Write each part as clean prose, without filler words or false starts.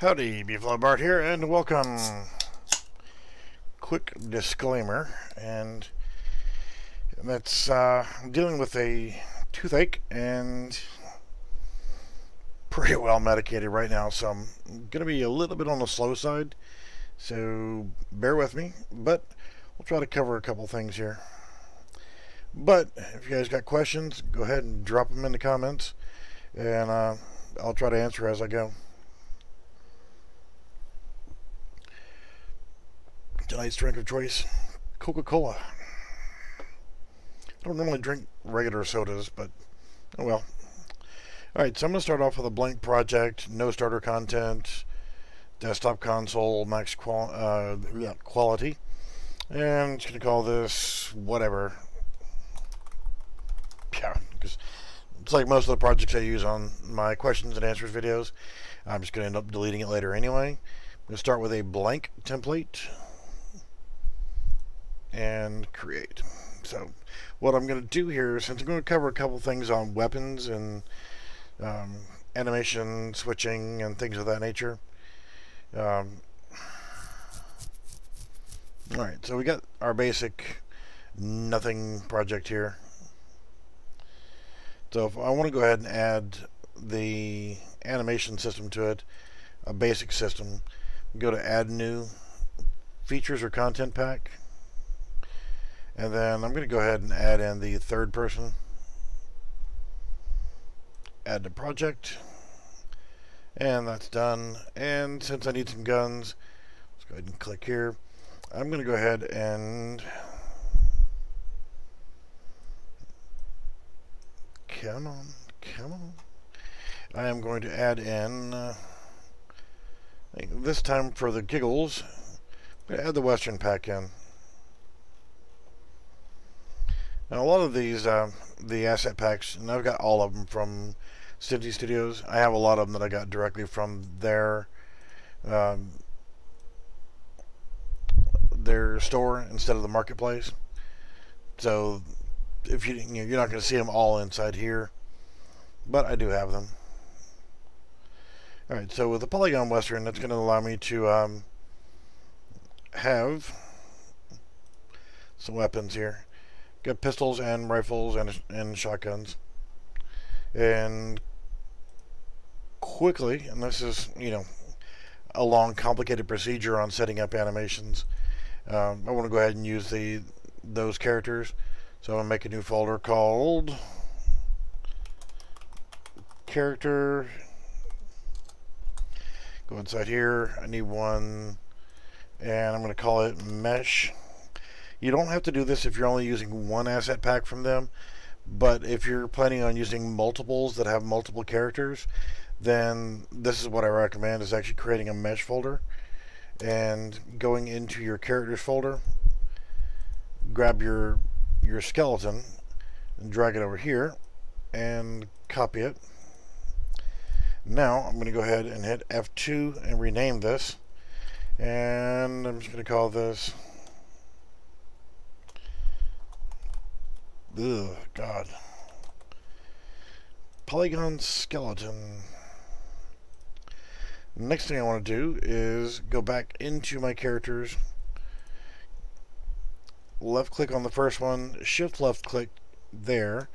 Howdy, Bart here, and welcome. Quick disclaimer, and that's I'm dealing with a toothache and pretty well medicated right now, so I'm going to be a little bit on the slow side, so bear with me, but we'll try to cover a couple things here. But if you guys got questions, go ahead and drop them in the comments, and I'll try to answer as I go. Tonight's drink of choice, Coca-Cola. I don't normally drink regular sodas, but oh well. Alright, so I'm going to start off with a blank project, no starter content, desktop console, max quality, and I'm just going to call this whatever. Yeah, because it's like most of the projects I use on my questions and answers videos. I'm just going to end up deleting it later anyway. I'm going to start with a blank template and create. So what I'm going to do here, since I'm going to cover a couple things on weapons and animation switching and things of that nature. Alright, so we got our basic nothing project here. So if I want to go ahead and add the animation system to it, a basic system, go to add new features or content pack. And then I'm going to go ahead and add in the third person. Add to project. And that's done. And since I need some guns, let's go ahead and click here. I'm going to go ahead and come on. I am going to add in this time for the giggles, I'm going to add the Western pack in. Now a lot of these, the asset packs, and I've got all of them from Stinty Studios. I have a lot of them that I got directly from their store instead of the marketplace. So if you're not going to see them all inside here, but I do have them. All right, so with the Polygon Western, that's going to allow me to have some weapons here. Got pistols and rifles and shotguns. And quickly, and this is, a long, complicated procedure on setting up animations. I want to go ahead and use those characters. So I'm going to make a new folder called Character. Go inside here. I need one. And I'm going to call it Mesh. You don't have to do this if you're only using one asset pack from them, but if you're planning on using multiples that have multiple characters, then this is what I recommend, is actually creating a mesh folder and going into your characters folder, grab your skeleton and drag it over here and copy it. Now I'm going to go ahead and hit F2 and rename this, and I'm just going to call this God. Polygon skeleton. Next thing I want to do is go back into my characters. Left click on the first one, shift left click there,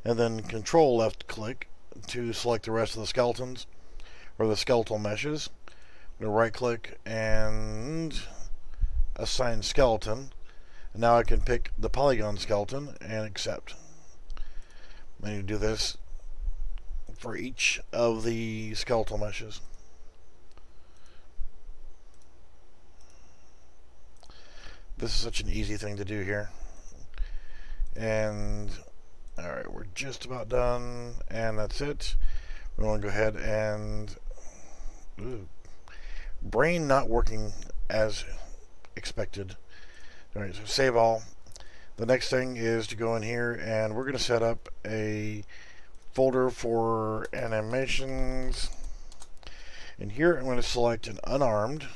and then control left click to select the rest of the skeletons or the skeletal meshes. I'm going to right click and assign skeleton. Now I can pick the polygon skeleton and accept. I need to do this for each of the skeletal meshes. This is such an easy thing to do here. And alright, we're just about done, and that's it. We want to go ahead and brain not working as expected. Alright, so save all. The next thing is to go in here and we're going to set up a folder for animations. And here I'm going to select an unarmed.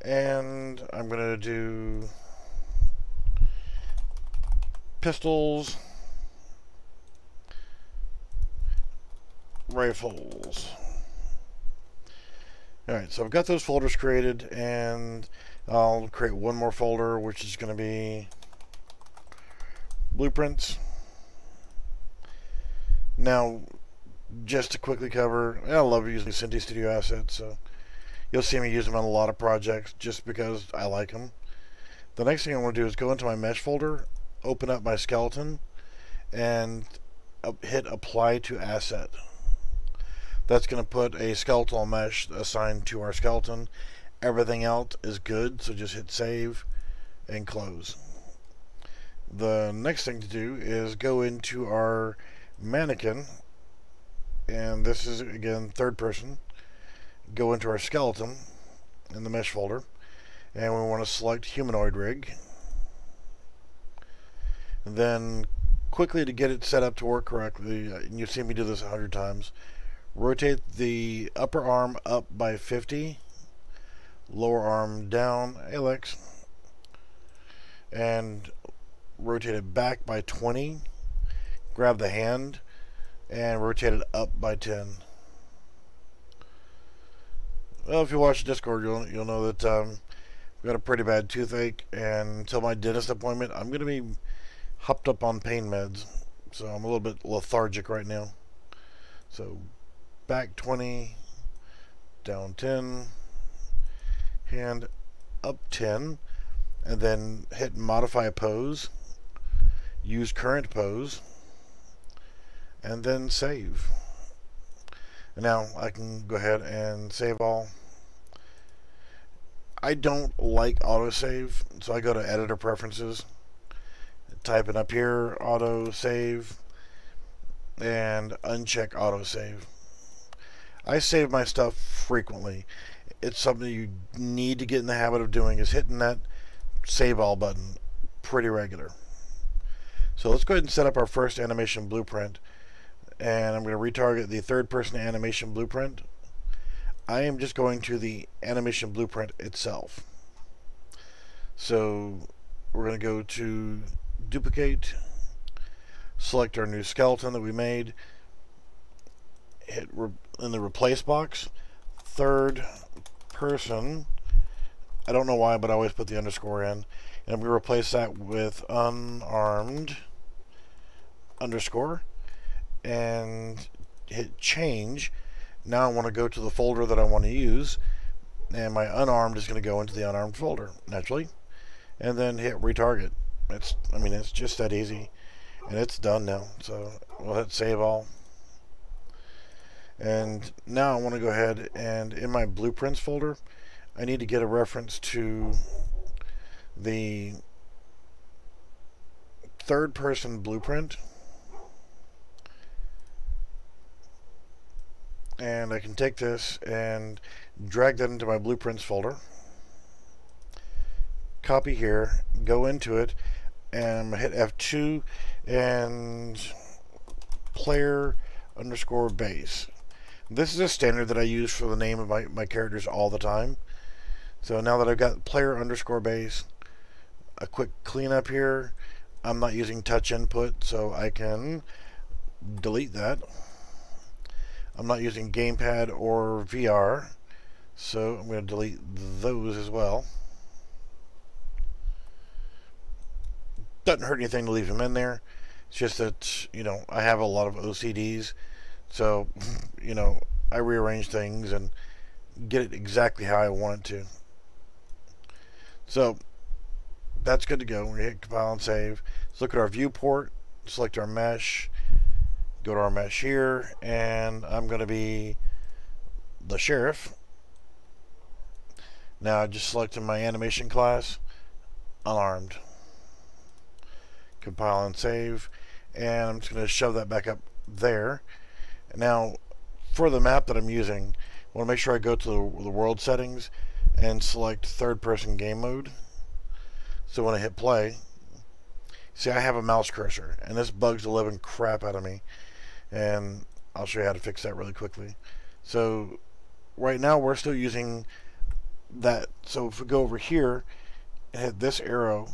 And I'm going to do pistols, rifles. Alright, so I've got those folders created, and I'll create one more folder, which is going to be blueprints. Now, just to quickly cover, I love using Cinti Studio assets, so you'll see me use them on a lot of projects just because I like them. The next thing I want to do is go into my mesh folder, open up my skeleton, and hit apply to asset. That's going to put a skeletal mesh assigned to our skeleton. Everything else is good, so just hit save and close. The next thing to do is go into our mannequin, and this is again third person. Go into our skeleton in the mesh folder, and we want to select humanoid rig. And then quickly, to get it set up to work correctly, and you've seen me do this 100 times, rotate the upper arm up by 50, lower arm down, Alex, and rotate it back by 20. Grab the hand and rotate it up by 10. Well, if you watch Discord, you'll know that I've got a pretty bad toothache, and until my dentist appointment, I'm going to be hopped up on pain meds, so I'm a little bit lethargic right now. So back 20, down 10, hand up 10, and then hit modify pose, use current pose, and then save. And now I can go ahead and save all. I don't like autosave, so I go to editor preferences, type it up here, auto save, and uncheck autosave. I save my stuff frequently. It's something you need to get in the habit of doing, is hitting that save all button pretty regular. So let's go ahead and set up our first animation blueprint, and I'm going to retarget the third person animation blueprint. I am just going to the animation blueprint itself. So we're going to go to duplicate, select our new skeleton that we made, hit in the replace box, third person. I don't know why, but I always put the underscore in, and we replace that with unarmed underscore, and hit change. Now I want to go to the folder that I want to use, and my unarmed is going to go into the unarmed folder naturally, and then hit retarget. It's just that easy, and it's done now. So we'll hit save all. And now I want to go ahead and in my blueprints folder, I need to get a reference to the third person blueprint, and I can take this and drag that into my blueprints folder, copy here, go into it, and I'm going to hit F2 and player underscore base. This is a standard that I use for the name of my characters all the time. So now that I've got player underscore base, a quick cleanup here. I'm not using touch input, so I can delete that. I'm not using gamepad or VR, so I'm going to delete those as well. Doesn't hurt anything to leave them in there. It's just that, I have a lot of OCDs, so, I rearrange things and get it exactly how I want it to. So that's good to go. We hit compile and save. Let's look at our viewport, select our mesh, go to our mesh here, and I'm going to be the sheriff. Now I just selected my animation class, unarmed. Compile and save, and I'm just going to shove that back up there. Now for the map that I'm using, I want to make sure I go to the world settings and select third person game mode. So when I hit play, see, I have a mouse cursor, and this bugs the living crap out of me, and I'll show you how to fix that really quickly. So right now we're still using that. So if we go over here and hit this arrow,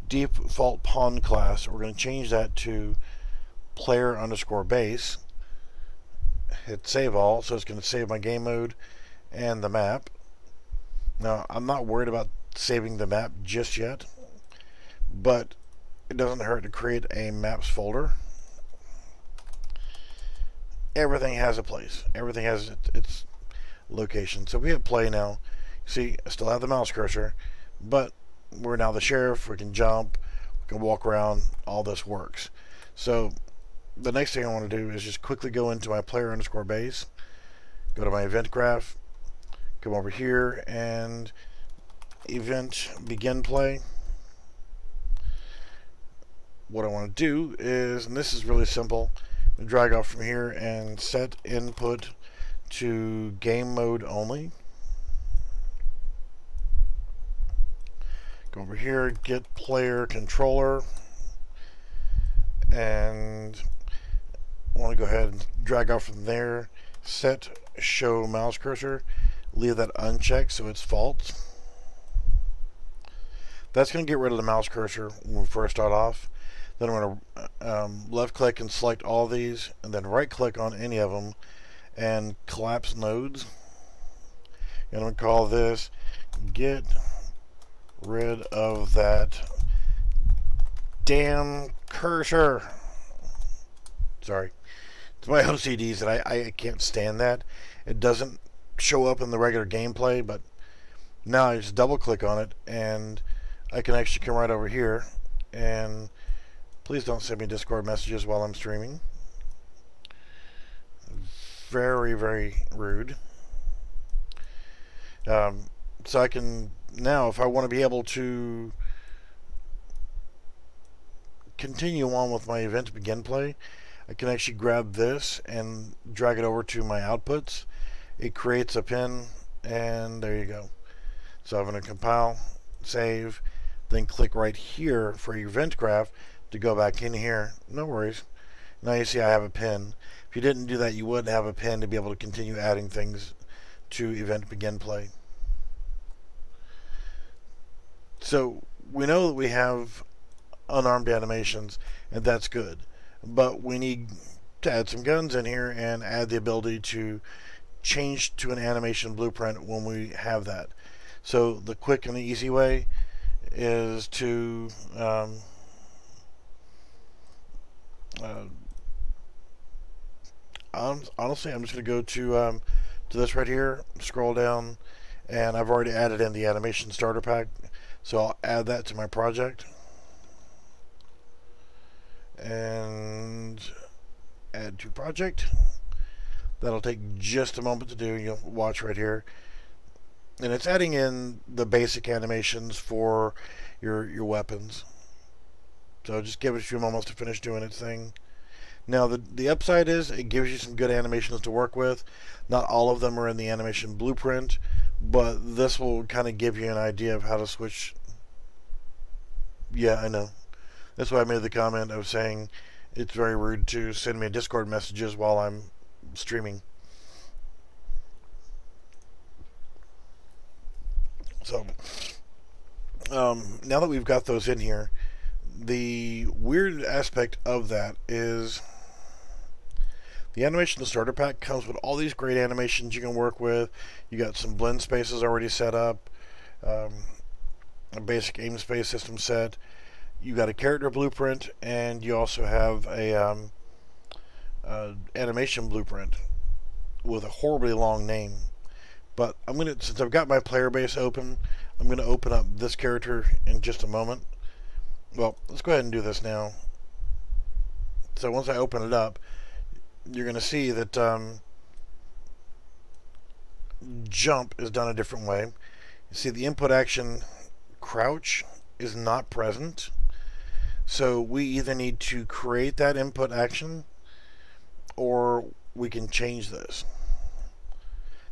default pawn class, we're going to change that to player underscore base, hit save all, so it's going to save my game mode and the map. Now, I'm not worried about saving the map just yet, but it doesn't hurt to create a maps folder. Everything has a place. Everything has its location. So we hit play now. See, I still have the mouse cursor, but we're now the sheriff. We can jump, we can walk around, all this works. So the next thing I want to do is just quickly go into my player underscore base, go to my event graph, come over here and event begin play. What I want to do is, and this is really simple, drag off from here and set input to game mode only. Go over here, get player controller, and I want to go ahead and drag off from there, set show mouse cursor, leave that unchecked so it's false. That's going to get rid of the mouse cursor when we first start off. Then I'm going to left click and select all these, and then right click on any of them and collapse nodes. And I'm going to call this get rid of that damn cursor. Sorry, it's my OCDs that I can't stand that. It doesn't show up in the regular gameplay, but now I just double click on it and I can actually come right over here. And please don't send me Discord messages while I'm streaming. Very, very rude. So I can now, if I want to be able to continue on with my event begin play, I can actually grab this and drag it over to my outputs. It creates a pin, and there you go. So I'm going to compile, save, then click right here for your event graph to go back in here. No worries. Now you see I have a pin. If you didn't do that, you would have a pin to be able to continue adding things to event begin play. So we know that we have unarmed animations, and that's good. But we need to add some guns in here and add the ability to change to an animation blueprint when we have that. So the quick and the easy way is to honestly, I'm just going to go to this right here, scroll down, and I've already added in the animation starter pack, so I'll add that to my project and add to project. That'll take just a moment to do. You'll watch right here, and it's adding in the basic animations for your weapons. So just give it a few moments to finish doing its thing. Now the upside is it gives you some good animations to work with. Not all of them are in the animation blueprint, but this will kind of give you an idea of how to switch. Yeah, I know. That's why I made the comment of saying it's very rude to send me Discord messages while I'm streaming. So now that we've got those in here, the weird aspect of that is the animation the starter pack comes with all these great animations you can work with. You got some blend spaces already set up, a basic aim space system set. You got a character blueprint, and you also have a animation blueprint with a horribly long name. But I'm gonna, since I've got my player base open, I'm gonna open up this character in just a moment. Well, let's go ahead and do this now. So once I open it up, you're going to see that jump is done a different way. You see the input action crouch is not present. So we either need to create that input action or we can change this.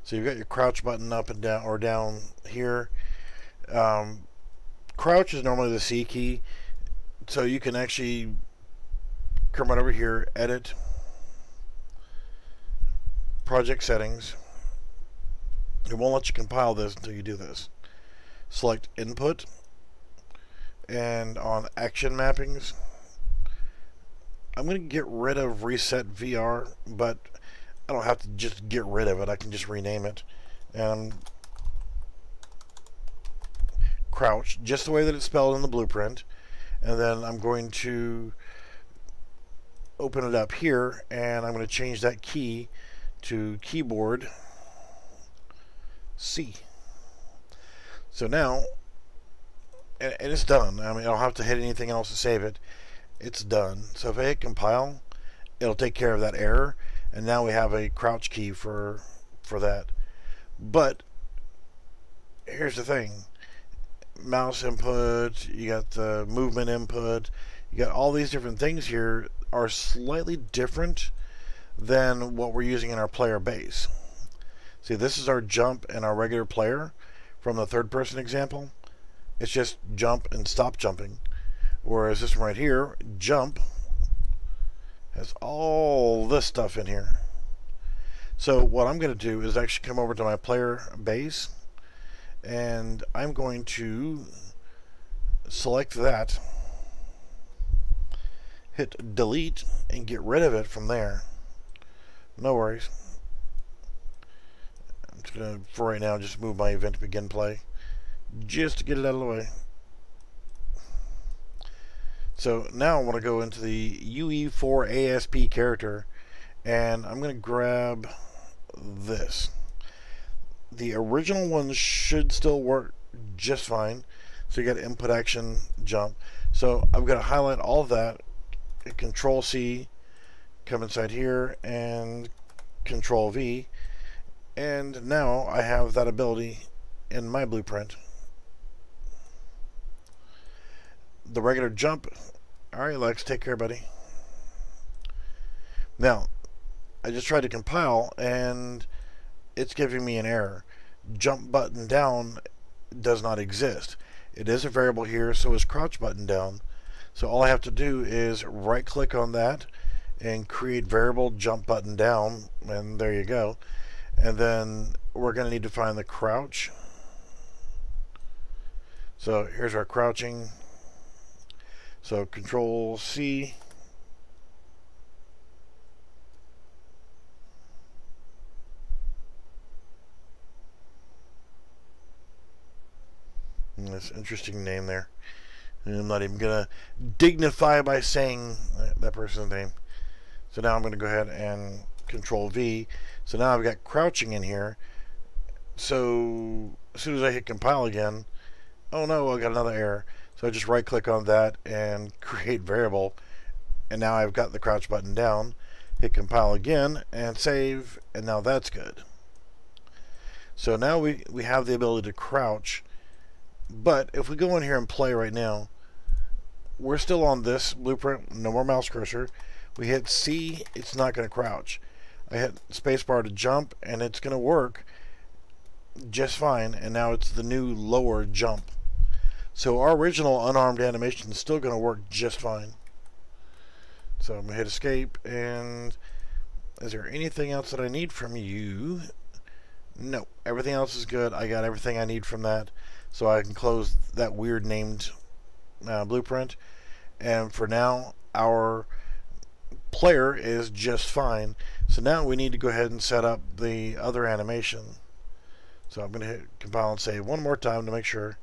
So you've got your crouch button up and down, or down here. Crouch is normally the C key. So you can actually come right over here, edit, project settings. It won't let you compile this until you do this. Select input, and on action mappings, I'm going to get rid of reset VR, but I don't have to just get rid of it. I can just rename it. And crouch, just the way that it's spelled in the blueprint. And then I'm going to open it up here, and I'm going to change that key to keyboard C. So now, and it's done. I mean, I don't have to hit anything else to save it. It's done. So if I hit compile, it'll take care of that error, and now we have a crouch key for that. But here's the thing: mouse input, you got the movement input, you got all these different things here are slightly different than what we're using in our player base. See, this is our jump and our regular player from the third person example. It's just jump and stop jumping. Whereas this one right here, jump, has all this stuff in here. So what I'm going to do is actually come over to my player base, and I'm going to select that, hit delete, and get rid of it from there. No worries. I'm just going to, for right now, just move my event to begin play, just to get it out of the way. So now I want to go into the UE4 ASP character, and I'm going to grab this. The original ones should still work just fine. So you got input action jump. So I'm going to highlight all of that, Control C, come inside here, and Control V, and now I have that ability in my blueprint. The regular jump, alright Lex, take care buddy. Now I just tried to compile and it's giving me an error. Jump button down does not exist. It is a variable here, so is crouch button down. So all I have to do is right click on that and create variable jump button down, and there you go. And then we're going to need to find the crouch. So here's our crouching. So Control C. And this interesting name there. And I'm not even going to dignify by saying that person's name. So now I'm going to go ahead and Control V. So now I've got crouching in here. So as soon as I hit compile again, oh no, I got another error. So I just right click on that and create variable, and now I've got the crouch button down. Hit compile again and save, and now that's good. So now we have the ability to crouch, but if we go in here and play right now, we're still on this blueprint, no more mouse cursor. We hit C, it's not going to crouch. I hit spacebar to jump, and it's going to work just fine, and now it's the new lower jump. So our original unarmed animation is still going to work just fine. So I'm going to hit escape, and is there anything else that I need from you? No, everything else is good. I got everything I need from that, so I can close that weird named blueprint. And for now, our player is just fine. So now we need to go ahead and set up the other animation. So I'm going to hit compile and save one more time to make sure.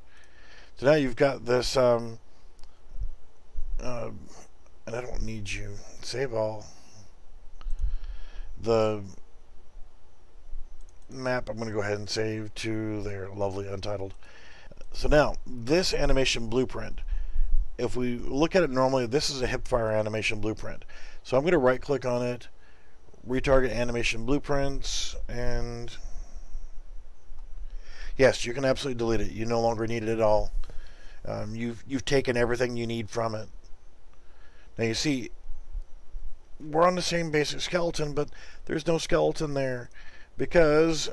So now you've got this, and I don't need you. Save all. The map I'm going to go ahead and save to their lovely untitled. So now, this animation blueprint, if we look at it normally, this is a hipfire animation blueprint. So I'm going to right click on it, retarget animation blueprints, and yes, you can absolutely delete it. You no longer need it at all. You've taken everything you need from it. Now you see, we're on the same basic skeleton, but there's no skeleton there because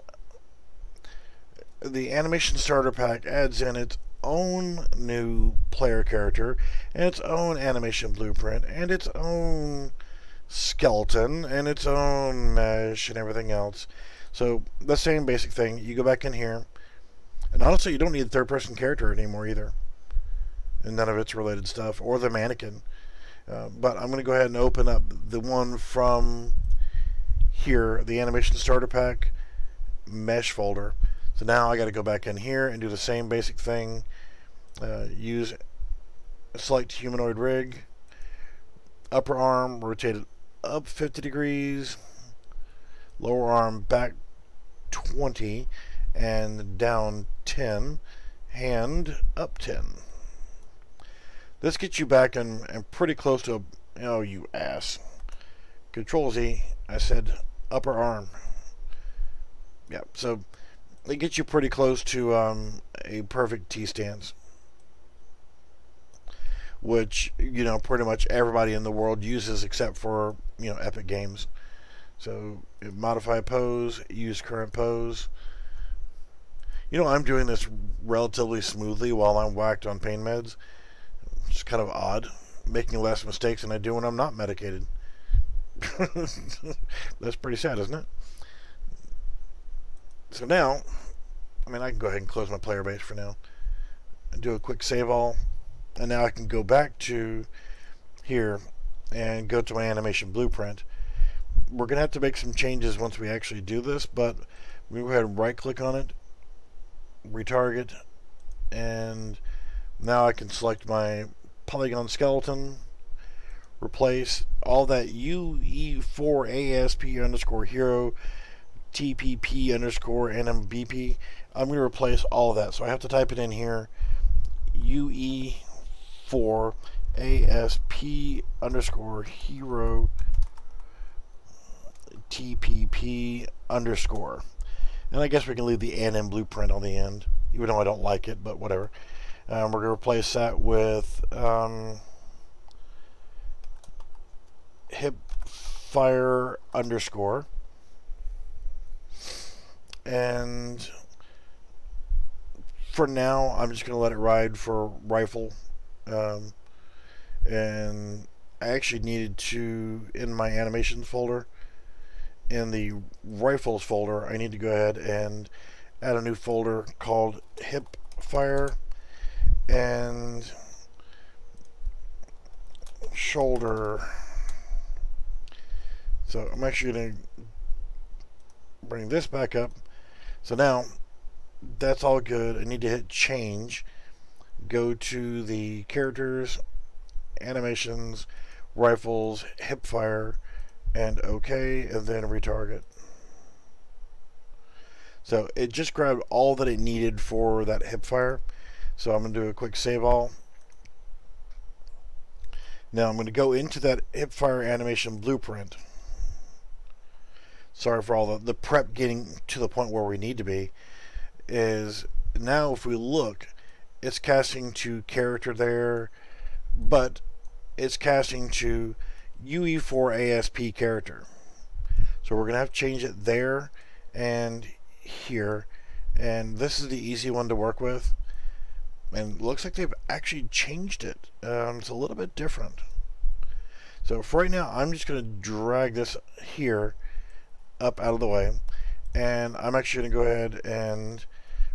the animation starter pack adds in its own new player character and its own animation blueprint and its own skeleton and its own mesh and everything else. So the same basic thing. You go back in here, and honestly, you don't need the third-person character anymore either, and none of its related stuff, or the mannequin. But I'm going to go ahead and open up the one from here, the animation starter pack mesh folder. So now I got to go back in here and do the same basic thing. Use select humanoid rig, upper arm rotated up 50 degrees, lower arm back 20 and down 10, hand up 10. This gets you back and pretty close to a, oh you ass. Control Z, I said upper arm. Yeah, so it gets you pretty close to a perfect T stance, which, you know, pretty much everybody in the world uses except for, you know, Epic Games. So modify pose, use current pose. You know, I'm doing this relatively smoothly while I'm whacked on pain meds. It's kind of odd, making less mistakes than I do when I'm not medicated. That's pretty sad, isn't it? So now, I mean, I can go ahead and close my player base for now and do a quick save all. And now I can go back to here and go to my animation blueprint. We're going to have to make some changes once we actually do this, but we go ahead and right click on it, retarget, and now I can select my polygon skeleton, replace all that UE4ASP underscore hero TPP underscore NMBP. I'm going to replace all of that, so I have to type it in here, UE4ASP underscore hero TPP underscore. And I guess we can leave the NM blueprint on the end, even though I don't like it, but whatever. We're going to replace that with hip fire underscore. And for now, I'm just going to let it ride for rifle. And I actually needed to, in my animations folder, in the rifles folder, I need to go ahead and add a new folder called hip fire and shoulder. So I'm actually going to bring this back up. So now that's all good. I need to hit change, go to the characters, animations, rifles, hip fire, and OK, and then retarget. So it just grabbed all that it needed for that hip fire. So I'm going to do a quick save all. Now I'm going to go into that hip fire animation blueprint. Sorry for all the prep getting to the point where we need to be. Is now if we look, it's casting to character there, but it's casting to UE4ASP character. So we're going to have to change it there and here. And this is the easy one to work with. And it looks like they've actually changed it. It's a little bit different. So for right now, I'm just going to drag this here up out of the way. And I'm actually going to go ahead and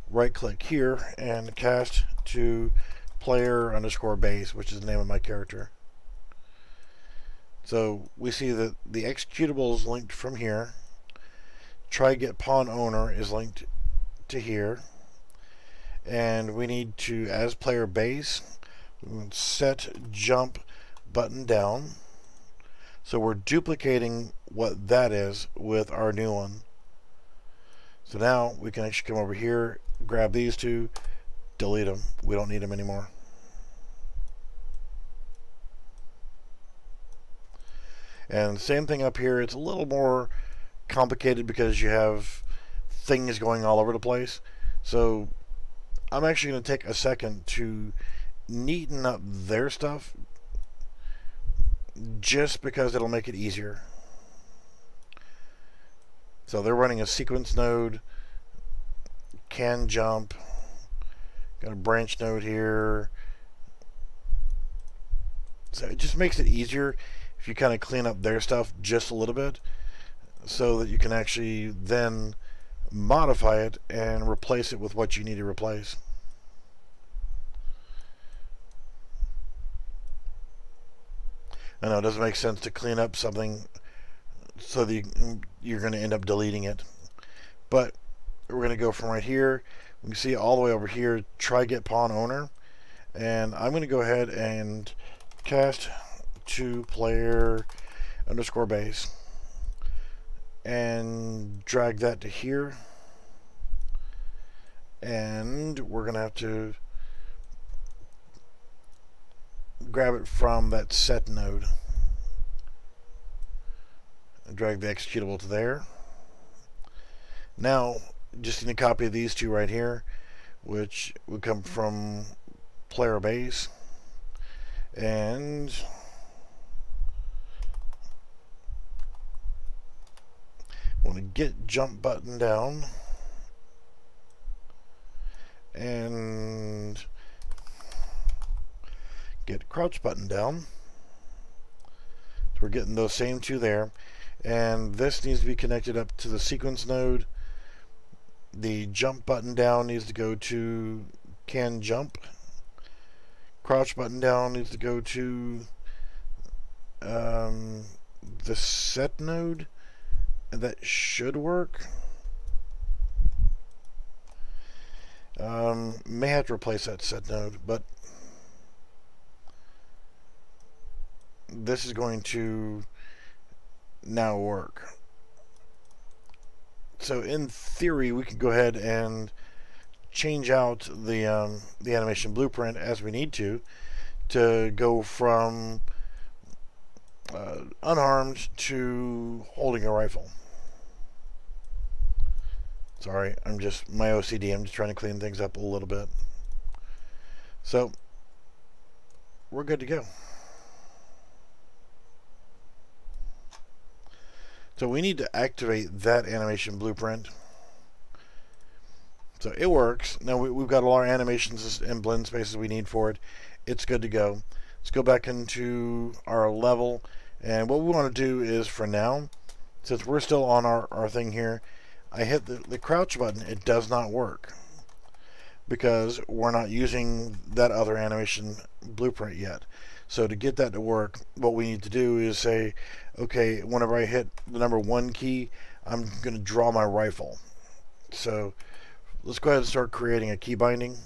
right click here and cast to player underscore base, which is the name of my character. So we see that the executable is linked from here. Try get pawn owner is linked to here. And we need to, as player base, set jump button down. So we're duplicating what that is with our new one. So now we can actually come over here, grab these two, delete them. We don't need them anymore. And same thing up here. It's a little more complicated because you have things going all over the place. So I'm actually going to take a second to neaten up their stuff just because it'll make it easier. So they're running a sequence node, can jump, got a branch node here. So it just makes it easier if you kind of clean up their stuff just a little bit so that you can actually then modify it and replace it with what you need to replace. I know it doesn't make sense to clean up something so you're going to end up deleting it. But we're going to go from right here. We can see all the way over here, try get pawn owner. And I'm going to go ahead and cast to player underscore base and drag that to here. And we're going to have to grab it from that set node and drag the executable to there. Now just need a copy of these two right here, which would come from player base, and want to get jump button down and get crouch button down. So we're getting those same two there, and this needs to be connected up to the sequence node. The jump button down needs to go to can jump. Crouch button down needs to go to the set node, and that should work. May have to replace that set node, but this is going to now work. So in theory, we could go ahead and change out the animation blueprint as we need to go from unarmed to holding a rifle. Sorry, I'm just my OCD. I'm just trying to clean things up a little bit. So we're good to go. So we need to activate that animation blueprint. So it works. Now we've got all our animations and blend spaces we need for it. It's good to go. Let's go back into our level. And what we want to do is, for now, since we're still on our thing here, I hit the crouch button. It does not work because we're not using that other animation blueprint yet. So to get that to work, what we need to do is say, okay, whenever I hit the number 1 key, I'm going to draw my rifle. So let's go ahead and start creating a key binding.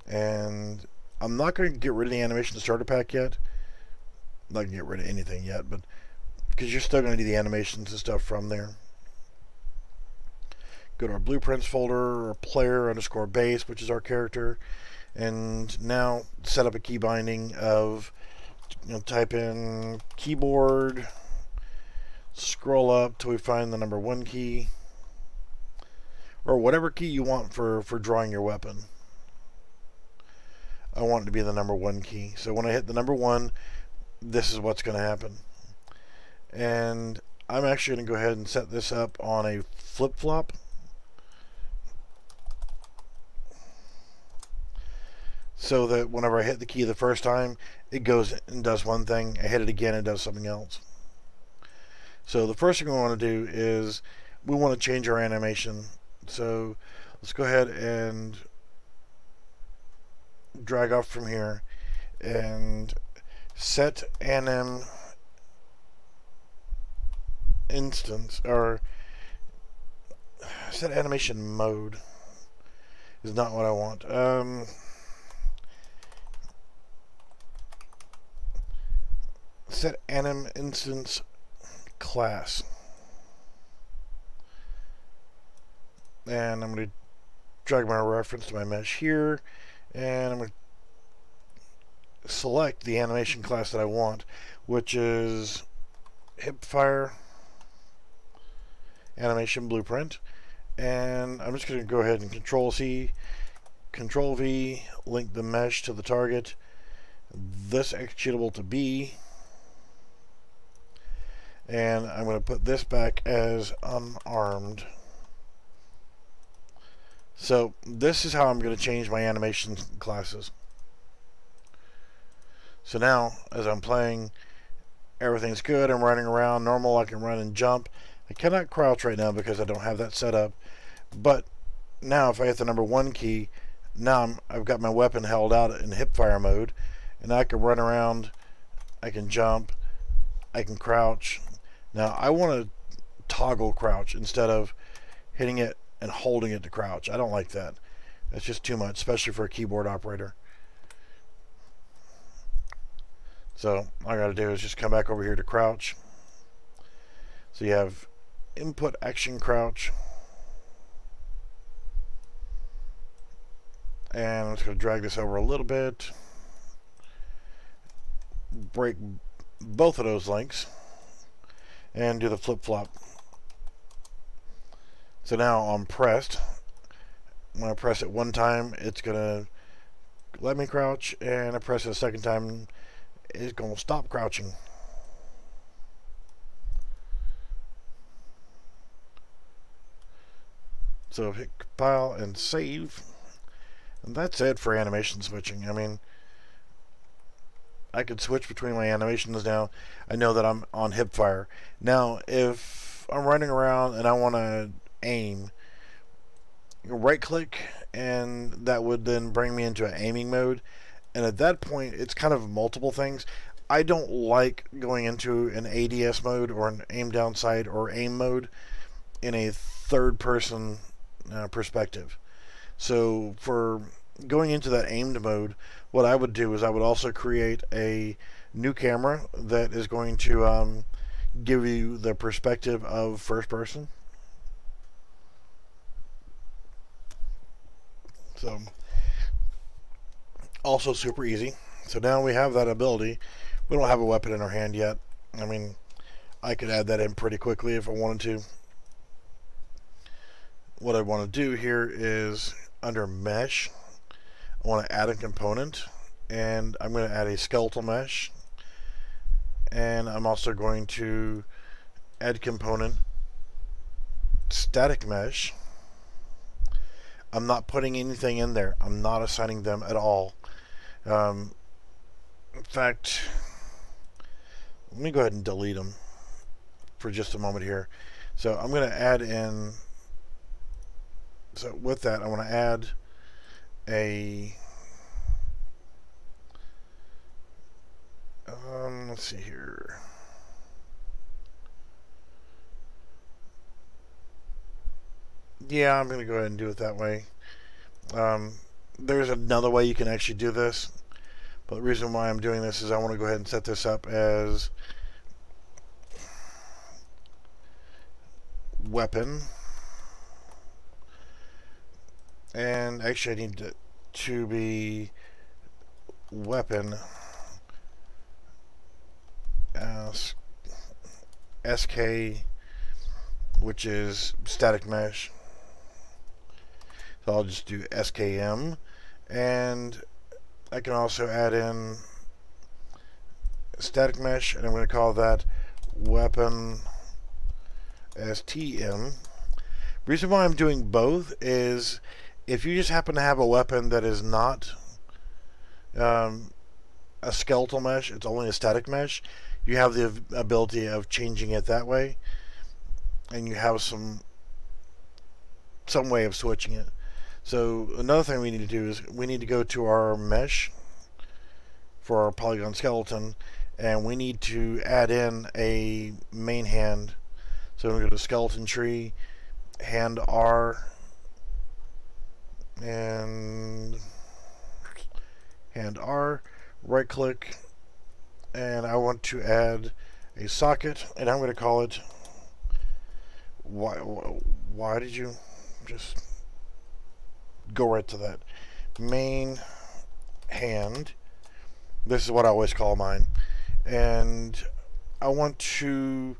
And I'm not going to get rid of the animation starter pack yet. I'm not going to get rid of anything yet, but because you're still going to do the animations and stuff from there. Go to our blueprints folder, or player underscore base, which is our character. And now set up a key binding of, type in keyboard, scroll up till we find the number 1 key, or whatever key you want for drawing your weapon. I want it to be the number 1 key. So when I hit the number 1, this is what's going to happen. And I'm actually going to go ahead and set this up on a flip-flop. So that whenever I hit the key the first time, it goes and does one thing. I hit it again, it does something else. So the first thing we want to do is we want to change our animation. So let's go ahead and drag off from here and set anim instance, or set animation mode is not what I want. Set anim instance class, and I'm going to drag my reference to my mesh here, and I'm going to select the animation class that I want, which is hipfire animation blueprint. And I'm just going to go ahead and Control C, Control V, link the mesh to the target, this executable to B, and I'm going to put this back as unarmed. So this is how I'm going to change my animation classes. So now, as I'm playing, everything's good. I'm running around normal. I can run and jump. I cannot crouch right now because I don't have that set up. But now if I hit the number 1 key, now I've got my weapon held out in hipfire mode, and I can run around, I can jump, I can crouch, Now I want to toggle crouch instead of hitting it and holding it to crouch. I don't like that. That's just too much, especially for a keyboard operator. So all I got to do is just come back over here to crouch. So you have input action crouch. And I'm just going to drag this over a little bit. Break both of those links. And do the flip-flop. So now I'm pressed. When I press it one time, it's going to let me crouch. And I press it a second time, it's going to stop crouching. So hit compile and save. And that's it for animation switching. I mean, I could switch between my animations now. I know that I'm on hipfire. Now, if I'm running around and I want to aim, right click, and that would then bring me into an aiming mode. And at that point, it's kind of multiple things. I don't like going into an ADS mode or an aim down sight or aim mode in a third person perspective. So for going into that aimed mode, what I would do is I would also create a new camera that is going to give you the perspective of first person. So also super easy. So now we have that ability. We don't have a weapon in our hand yet. I mean, I could add that in pretty quickly if I wanted to. What I want to do here is under mesh, I want to add a component, and I'm going to add a skeletal mesh, and I'm also going to add component static mesh. I'm not putting anything in there. I'm not assigning them at all. In fact, let me go ahead and delete them for just a moment here. So I'm going to add in, so with that I want to add a let's see here. Yeah, I'm going to go ahead and do it that way. There's another way you can actually do this, but the reason why I'm doing this is I want to go ahead and set this up as weapon. And actually I need to be weapon SK, which is static mesh. So I'll just do SKM, and I can also add in static mesh, and I'm going to call that weapon STM. Reason why I'm doing both is if you just happen to have a weapon that is not a skeletal mesh, it's only a static mesh, you have the ability of changing it that way, and you have some way of switching it. So another thing we need to do is we need to go to our mesh for our polygon skeleton, and we need to add in a main hand. So we're going to go to skeleton tree, hand R, and hand R, right click, and I want to add a socket, and I'm going to call it, why did you just go right to that, main hand. This is what I always call mine, and I want to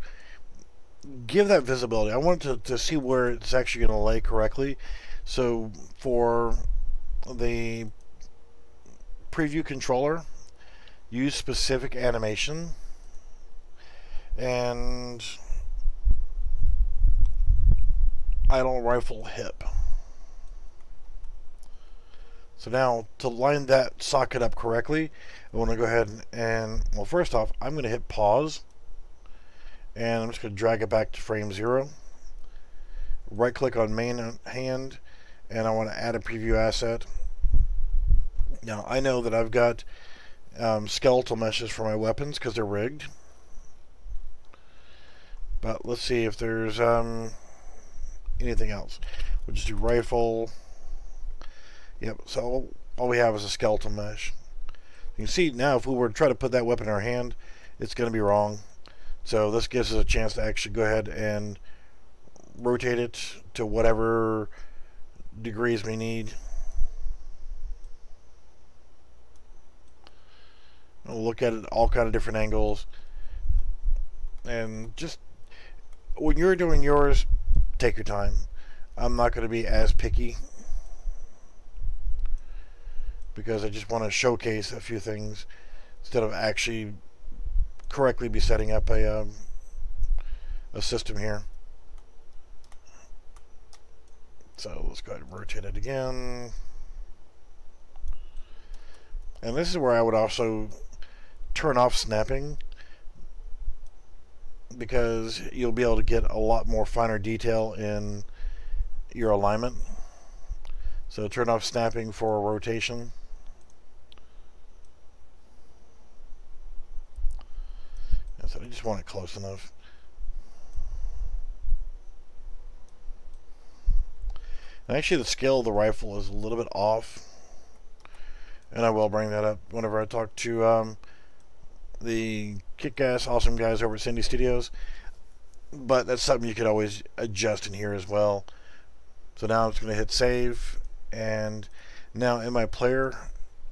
give that visibility. I want to see where it's actually going to lay correctly. So for the preview controller, use specific animation, and idle rifle hip. So now to line that socket up correctly, I want to go ahead and, well, first off, I'm going to hit pause, and I'm just going to drag it back to frame 0. Right click on main hand, and I want to add a preview asset. Now I know that I've got skeletal meshes for my weapons because they're rigged. But let's see if there's anything else. We'll just do rifle. Yep, so all we have is a skeletal mesh. You can see now if we were to try to put that weapon in our hand, it's going to be wrong. So this gives us a chance to actually go ahead and rotate it to whatever degrees we need. We'll look at it all kind of different angles. And just when you're doing yours, take your time. I'm not going to be as picky because I just want to showcase a few things instead of actually correctly be setting up a system here. So let's go ahead and rotate it again. And this is where I would also turn off snapping, because you'll be able to get a lot more finer detail in your alignment. So turn off snapping for rotation. So I just want it close enough. And actually the scale of the rifle is a little bit off, and I will bring that up whenever I talk to the kick-ass awesome guys over at Cindy Studios. But that's something you could always adjust in here as well. So now I'm just going to hit save, and now in my player,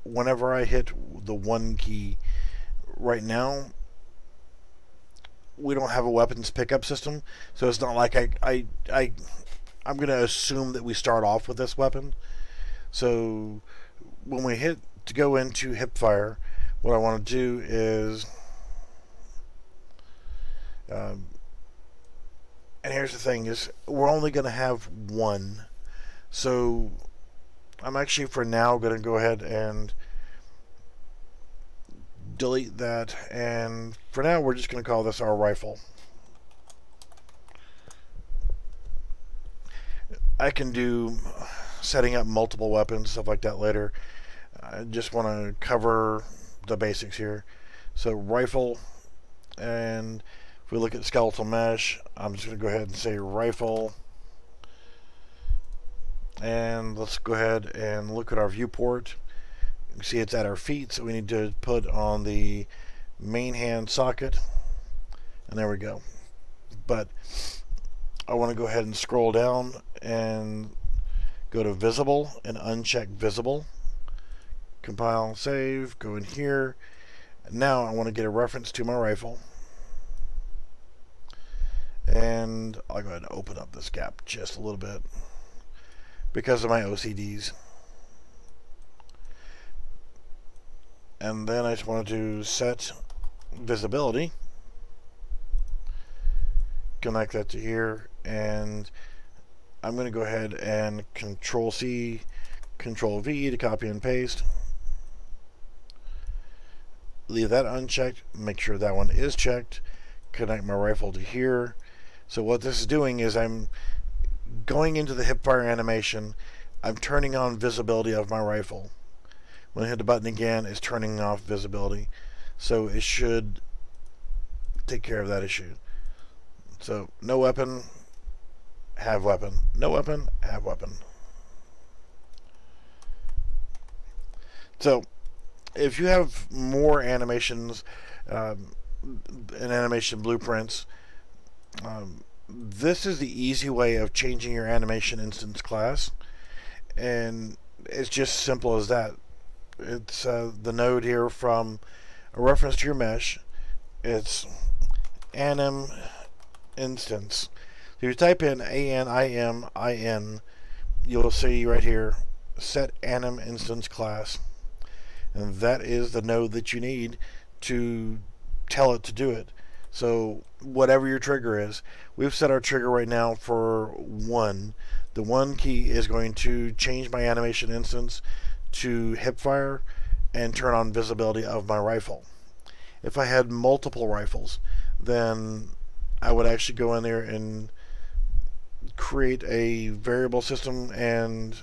whenever I hit the 1 key, right now we don't have a weapons pickup system, so it's not like I'm going to assume that we start off with this weapon. So when we hit to go into hip fire, what I want to do is and here's the thing, is we're only going to have one. So I'm actually for now going to go ahead and delete that, and for now we're just going to call this our rifle. I can do setting up multiple weapons, stuff like that later. I just want to cover the basics here. So rifle, and if we look at skeletal mesh, I'm just going to go ahead and say rifle, and let's go ahead and look at our viewport. You can see it's at our feet, so we need to put on the main hand socket, and there we go. But I want to go ahead and scroll down and go to visible and uncheck visible. Compile, save, go in here. Now I want to get a reference to my rifle, and I'll go ahead and open up this gap just a little bit because of my OCDs. And then I just want to set visibility, connect that to here, and I'm going to go ahead and Control C, Control V to copy and paste. Leave that unchecked, make sure that one is checked, connect my rifle to here. So what this is doing is I'm going into the hip fire animation, I'm turning on visibility of my rifle. When I hit the button again, it's turning off visibility. So it should take care of that issue. So no weapon, have weapon. No weapon, have weapon. So if you have more animations and animation blueprints, this is the easy way of changing your animation instance class, and it's just simple as that. It's the node here from a reference to your mesh. It's anim instance. So if you type in ANIMIN, you'll see right here set anim instance class, and that is the node that you need to tell it to do it. So whatever your trigger is, we've set our trigger right now for 1. The 1 key is going to change my animation instance to hip fire and turn on visibility of my rifle. If I had multiple rifles, then I would actually go in there and create a variable system and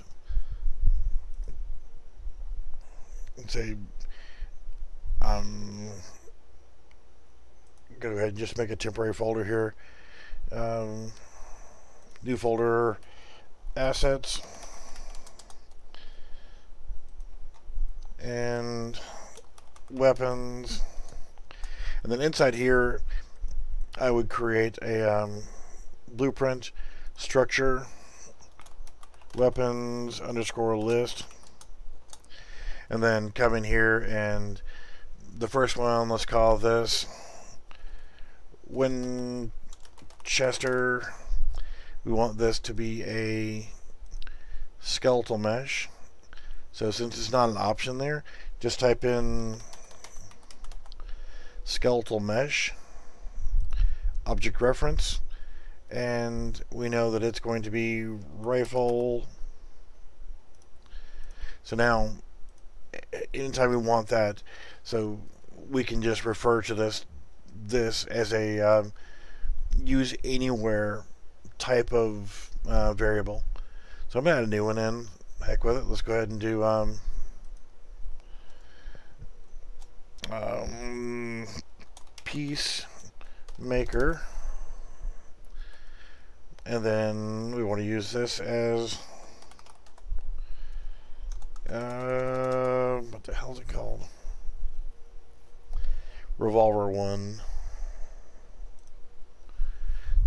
say go ahead and just make a temporary folder here. New folder, assets, and weapons. And then inside here, I would create a blueprint structure, weapons underscore list, and then come in here, and the first one, let's call this Winchester. We want this to be a skeletal mesh. So since it's not an option there, just type in skeletal mesh, object reference, and we know that it's going to be rifle. So now anytime we want that, so we can just refer to this as a use anywhere type of variable. So I'm going to add a new one in. Heck with it. Let's go ahead and do peacemaker, and then we want to use this as what the hell is it called? Revolver 1.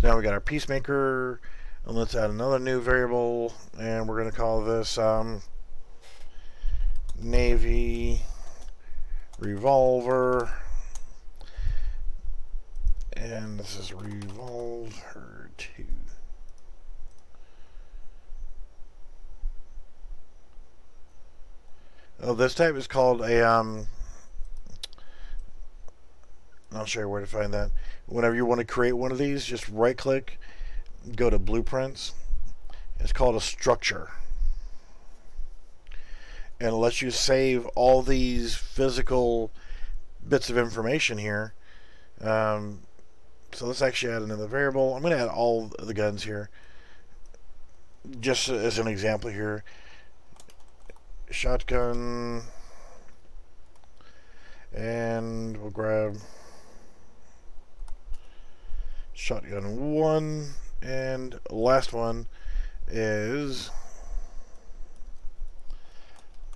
So now we got our peacemaker, and let's add another new variable, and we're going to call this Navy revolver, and this is revolver 2. Oh, this type is called a I'll show you where to find that. Whenever you want to create one of these, just right click, go to blueprints. It's called a structure, and it lets you save all these physical bits of information here. So let's actually add another variable. I'm going to add all the guns here just as an example here. Shotgun, and we'll grab shotgun 1, and last one is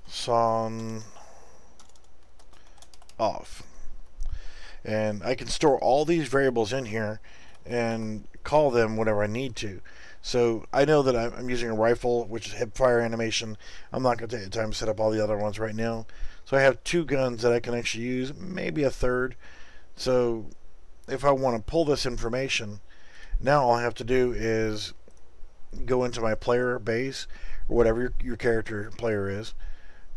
sawn off. And I can store all these variables in here and call them whenever I need to. So I know that I'm using a rifle, which is hip fire animation. I'm not going to take the time to set up all the other ones right now. So I have 2 guns that I can actually use, maybe a third. So if I want to pull this information, now all I have to do is go into my player base, or whatever your character player is,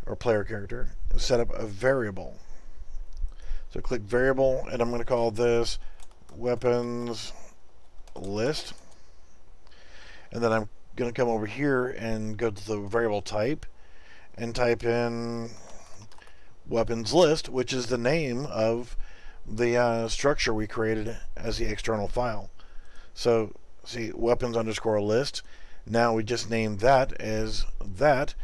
or player character, and set up a variable. So click variable, and I'm going to call this weapons list. And then I'm going to come over here and go to the variable type and type in weapons list, which is the name of the structure we created as the external file. So see, weapons underscore list. Now we just named that as that.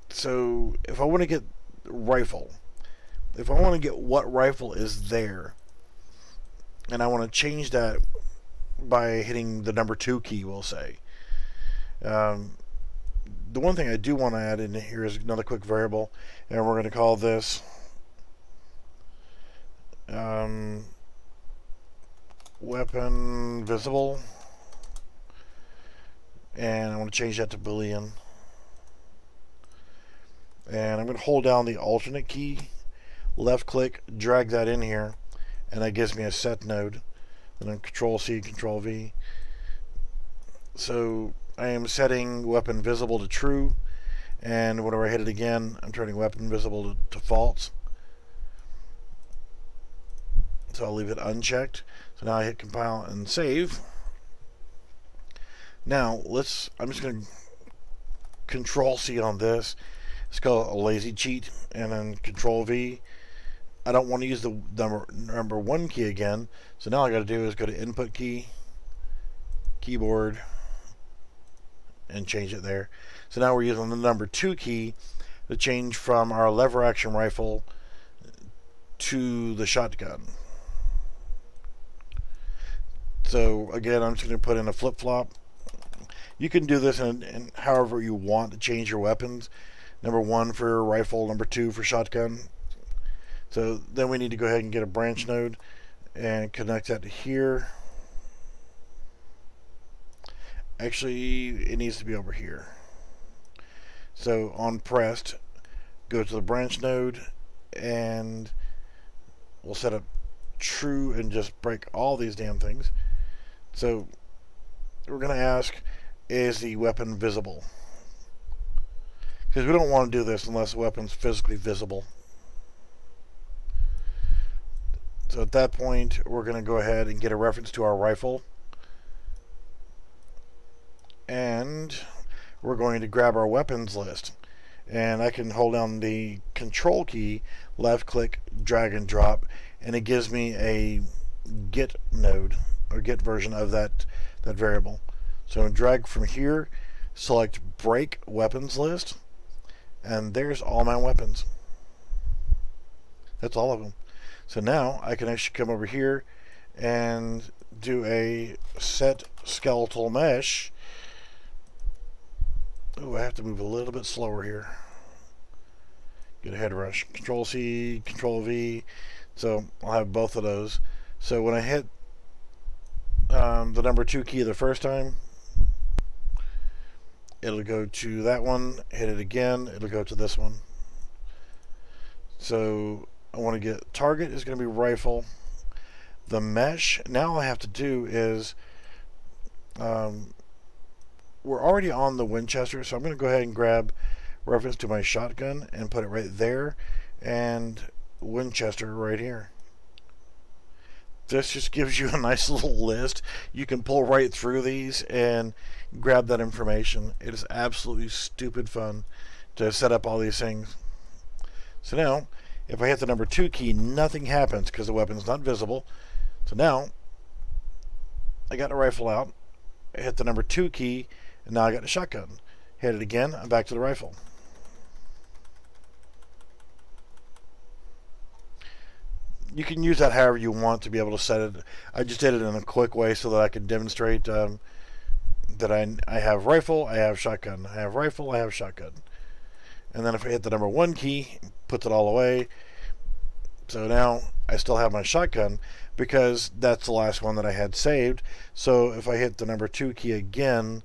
So if I want to get rifle, if I want to get what rifle is there, and I want to change that by hitting the number 2 key, we'll say. The one thing I do want to add in here is another quick variable, and we're going to call this weapon visible, and I want to change that to Boolean. And I'm going to hold down the alternate key, left click, drag that in here, and that gives me a set node. And then Control C, Control V. So I am setting weapon visible to true, and whenever I hit it again, I'm turning weapon visible to false. So I'll leave it unchecked. So now I hit compile and save. Now I'm just going to Control C on this. It's called a lazy cheat, and then Control V. I don't want to use the number 1 key again, so now all I got to do is go to input key, keyboard, and change it there. So now we're using the number 2 key to change from our lever action rifle to the shotgun. So again, I'm just going to put in a flip-flop. You can do this in however you want to change your weapons. Number 1 for rifle, number 2 for shotgun. So then we need to go ahead and get a branch node and connect that to here. Actually, it needs to be over here. So on pressed, go to the branch node, and we'll set up true and just break all these damn things. So we're going to ask, is the weapon visible? Because we don't want to do this unless the weapon's physically visible. So at that point, we're going to go ahead and get a reference to our rifle. And we're going to grab our weapons list. And I can hold down the control key, left click, drag and drop, and it gives me a get node, or get version of that variable. So drag from here, select break weapons list, and there's all my weapons. That's all of them. So now I can actually come over here and do a set skeletal mesh. Oh, I have to move a little bit slower here. Get a head rush. Control C, Control V. So I'll have both of those. So when I hit the number 2 key the first time, it'll go to that one. Hit it again, it'll go to this one. So I want to get target is going to be rifle. The mesh, now all I have to do is we're already on the Winchester, so I'm going to go ahead and grab reference to my shotgun and put it right there, and Winchester right here. This just gives you a nice little list. You can pull right through these and grab that information. It is absolutely stupid fun to set up all these things. So now, if I hit the number 2 key, nothing happens because the weapon's not visible. So now, I got the rifle out. I hit the number 2 key, and now I got the shotgun. Hit it again, I'm back to the rifle. You can use that however you want to be able to set it. I just did it in a quick way so that I could demonstrate that I have rifle, I have shotgun. I have rifle, I have shotgun. And then if I hit the number 1 key, puts it all away. So now I still have my shotgun because that's the last one that I had saved. So if I hit the number 2 key again,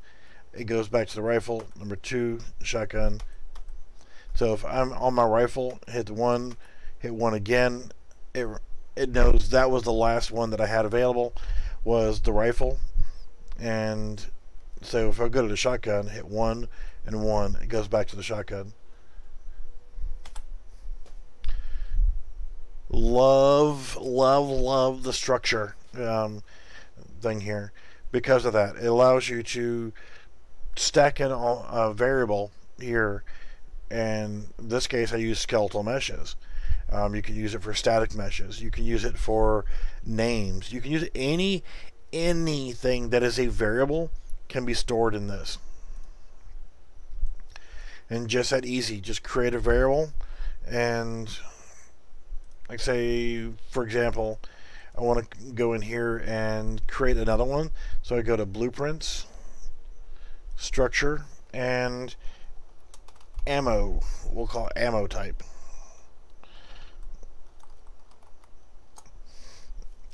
it goes back to the rifle, number 2, shotgun. So if I'm on my rifle, hit 1, hit 1 again, it knows that was the last one that I had available, was the rifle. And so if I go to the shotgun, hit 1 and 1, it goes back to the shotgun. Love the structure thing here because of that. It allows you to stack in a variable here, and in this case I use skeletal meshes. You can use it for static meshes. You can use it for names. You can use anything that is a variable can be stored in this. And just that easy. Just create a variable, and like say, for example, I want to go in here and create another one. So I go to Blueprints, Structure, and Ammo. We'll call it Ammo type.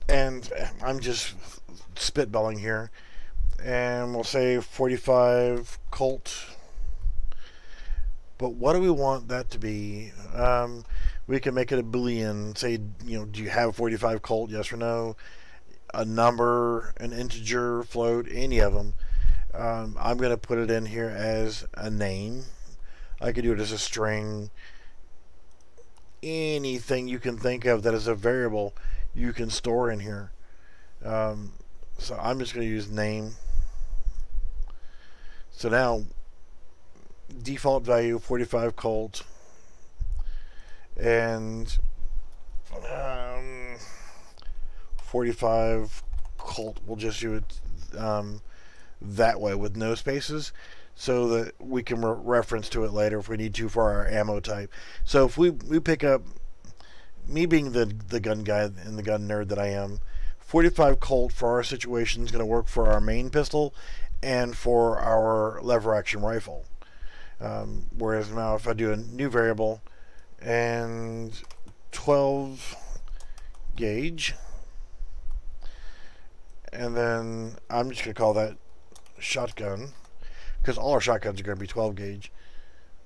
And I'm just spitballing here. And we'll say 45 Colt. But what do we want that to be? We can make it a Boolean. Say, do you have 45 Colt? Yes or no. A number, an integer, float, any of them. I'm going to put it in here as a name. I could do it as a string. Anything you can think of that is a variable, you can store in here. So I'm just going to use name. So now, default value 45 Colt, and 45 Colt. We'll just do it that way with no spaces, so that we can reference to it later if we need to for our ammo type. So if we pick up, me being the gun guy and the gun nerd that I am, 45 Colt for our situation is going to work for our main pistol and for our lever action rifle. Whereas now if I do a new variable and 12 gauge, and then I'm just going to call that shotgun, because all our shotguns are going to be 12 gauge.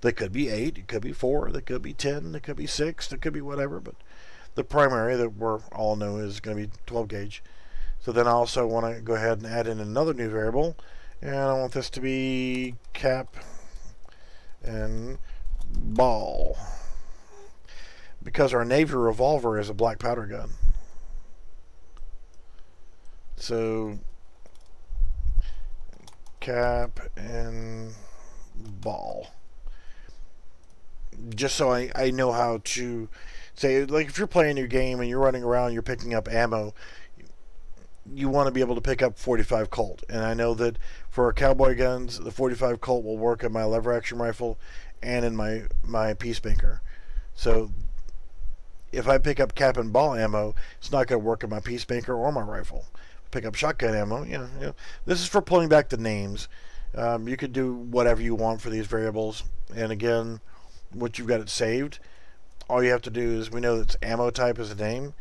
They could be 8, it could be 4, they could be 10, it could be 6, it could be whatever, but the primary that we're all know is going to be 12 gauge. So then I also want to go ahead and add in another new variable, and I want this to be cap and ball, because our Navy revolver is a black powder gun. So cap and ball, just so I know how to say, like, if you're playing your game and you're running around, you're picking up ammo, you want to be able to pick up 45 Colt. And I know that for our cowboy guns, the 45 Colt will work in my lever action rifle and in my peacemaker. So if I pick up cap and ball ammo, it's not going to work in my peacemaker or my rifle. Pick up shotgun ammo, you know, this is for pulling back the names. You could do whatever you want for these variables, and again, once you've got it saved, all you have to do is, we know that ammo type is a name,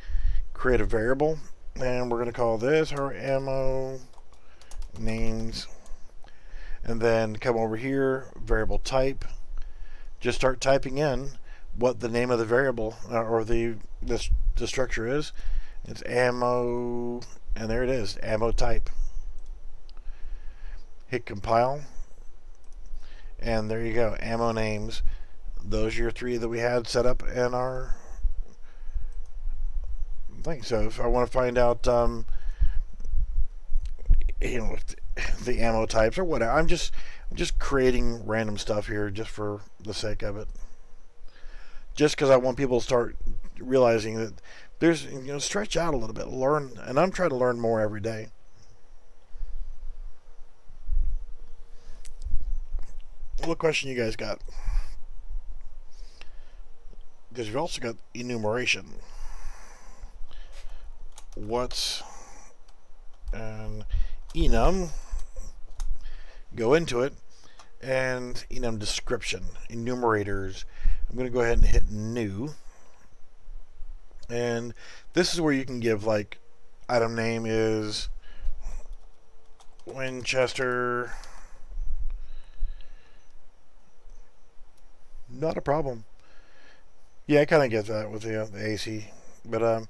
create a variable, and we're going to call this our ammo names, and then come over here, variable type, just start typing in what the name of the variable or the structure is. It's ammo. And there it is, ammo type. Hit compile. And there you go, ammo names. Those are your 3 that we had set up in our thing. So if I want to find out, you know, the ammo types or whatever, I'm just creating random stuff here just for the sake of it. Just because I want people to start realizing that there's, you know, stretch out a little bit, learn, and I'm trying to learn more every day. What question you guys got? Because you've also got enumeration. What's an enum? Go into it, and enum description, enumerators. I'm going to go ahead and hit new. And this is where you can give, like, item name is Winchester. Not a problem. Yeah, I kind of get that with the AC. But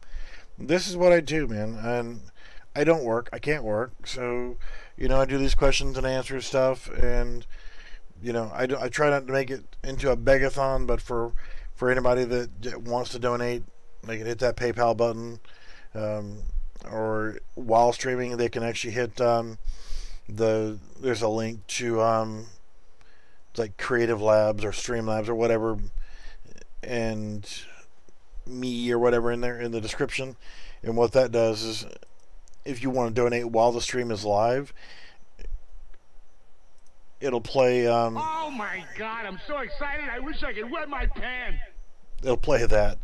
this is what I do, man. And I don't work. I can't work. So, you know, I do these questions and answer stuff. And, you know, I try not to make it into a begathon. But for anybody that wants to donate, they can hit that PayPal button, or while streaming, they can actually hit there's a link to like Creative Labs or Streamlabs or whatever, and me or whatever in there in the description. And what that does is, if you want to donate while the stream is live, it'll play. Oh my God! I'm so excited! I wish I could wet my pants. It'll play that.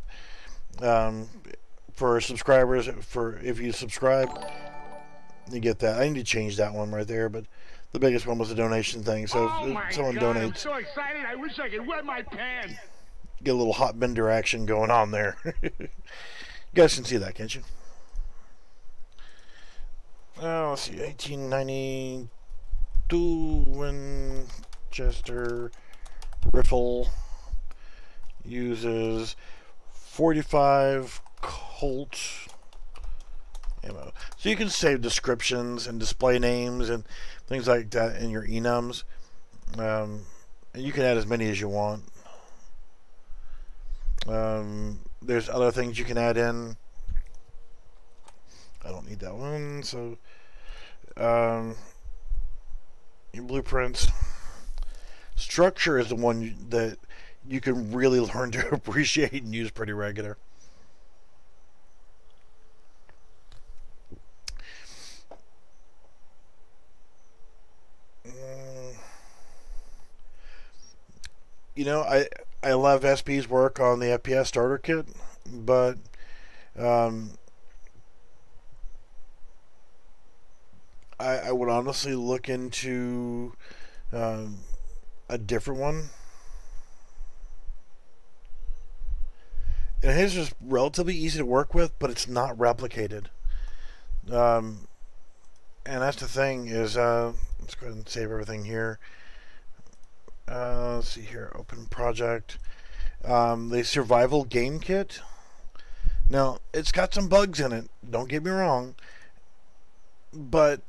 For subscribers, if you subscribe, you get that. I need to change that one right there, but the biggest one was the donation thing. So if someone donates, I'm so excited! I wish I could wet my pants. Get a little hot bender action going on there. You guys can see that, can't you? Let's see, 1892 Winchester rifle uses 45 Colt ammo. So you can save descriptions and display names and things like that in your enums. And you can add as many as you want. There's other things you can add in. I don't need that one. So your blueprints. Structure is the one that you can really learn to appreciate and use pretty regular. You know, I love SP's work on the FPS starter kit, but I would honestly look into a different one. And his is relatively easy to work with, but it's not replicated. Um, and that's the thing is, let's go ahead and save everything here. Let's see here, open project. The survival game kit. Now, it's got some bugs in it, don't get me wrong, but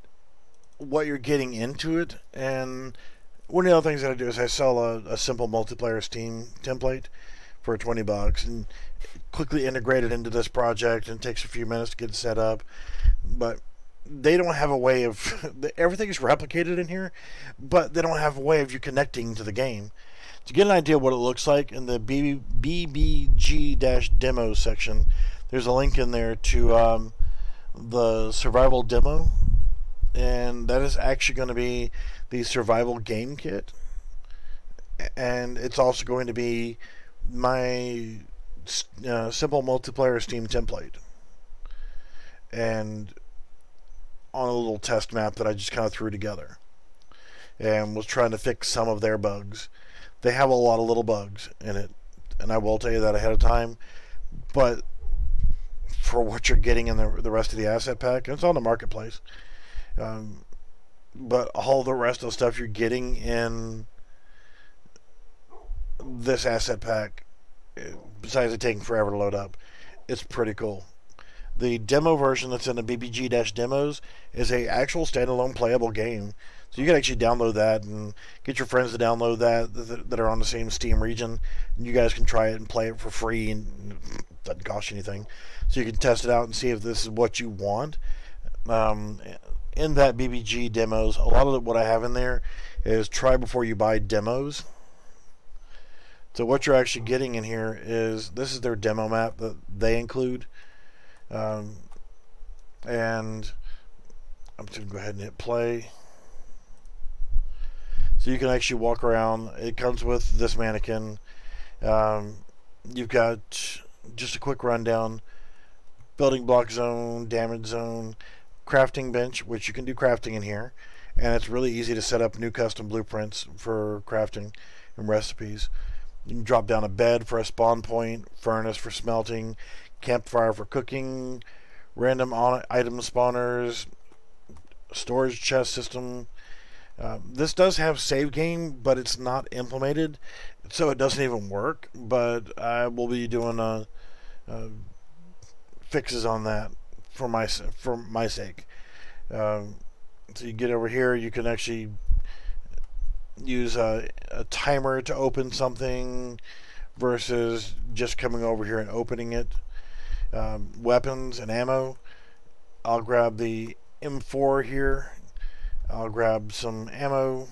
what you're getting into it, and one of the other things that I do is I sell a simple multiplayer Steam template for $20 and quickly integrate it into this project, and it takes a few minutes to get it set up. But they don't have a way of everything is replicated in here, but they don't have a way of you connecting to the game. To get an idea of what it looks like, in the BBG-demo section, there's a link in there to the survival demo, and that is actually going to be the survival game kit, and it's also going to be my simple multiplayer Steam template, and on a little test map that I just kind of threw together and was trying to fix some of their bugs. They have a lot of little bugs in it, and I will tell you that ahead of time, but for what you're getting in the rest of the asset pack, and it's on the marketplace, but all the rest of the stuff you're getting in this asset pack, besides it taking forever to load up, it's pretty cool. The demo version that's in the BBG-demos is a actual standalone playable game. So you can actually download that and get your friends to download that are on the same Steam region. And you guys can try it and play it for free, and it doesn't cost you anything. So you can test it out and see if this is what you want. In that BBG demos, a lot of what I have in there is try before you buy demos. So what you're actually getting in here is, this is their demo map that they include. And I'm just going to go ahead and hit play. So you can actually walk around. It comes with this mannequin. You've got just a quick rundown. Building block zone, damage zone, crafting bench, which you can do crafting in here. And it's really easy to set up new custom blueprints for crafting and recipes. You can drop down a bed for a spawn point, furnace for smelting, campfire for cooking, random item spawners, storage chest system. This does have save game, but it's not implemented, so it doesn't even work. But I will be doing fixes on that for my sake. So you get over here, you can actually use a timer to open something versus just coming over here and opening it. Weapons and ammo. I'll grab the M4 here. I'll grab some ammo.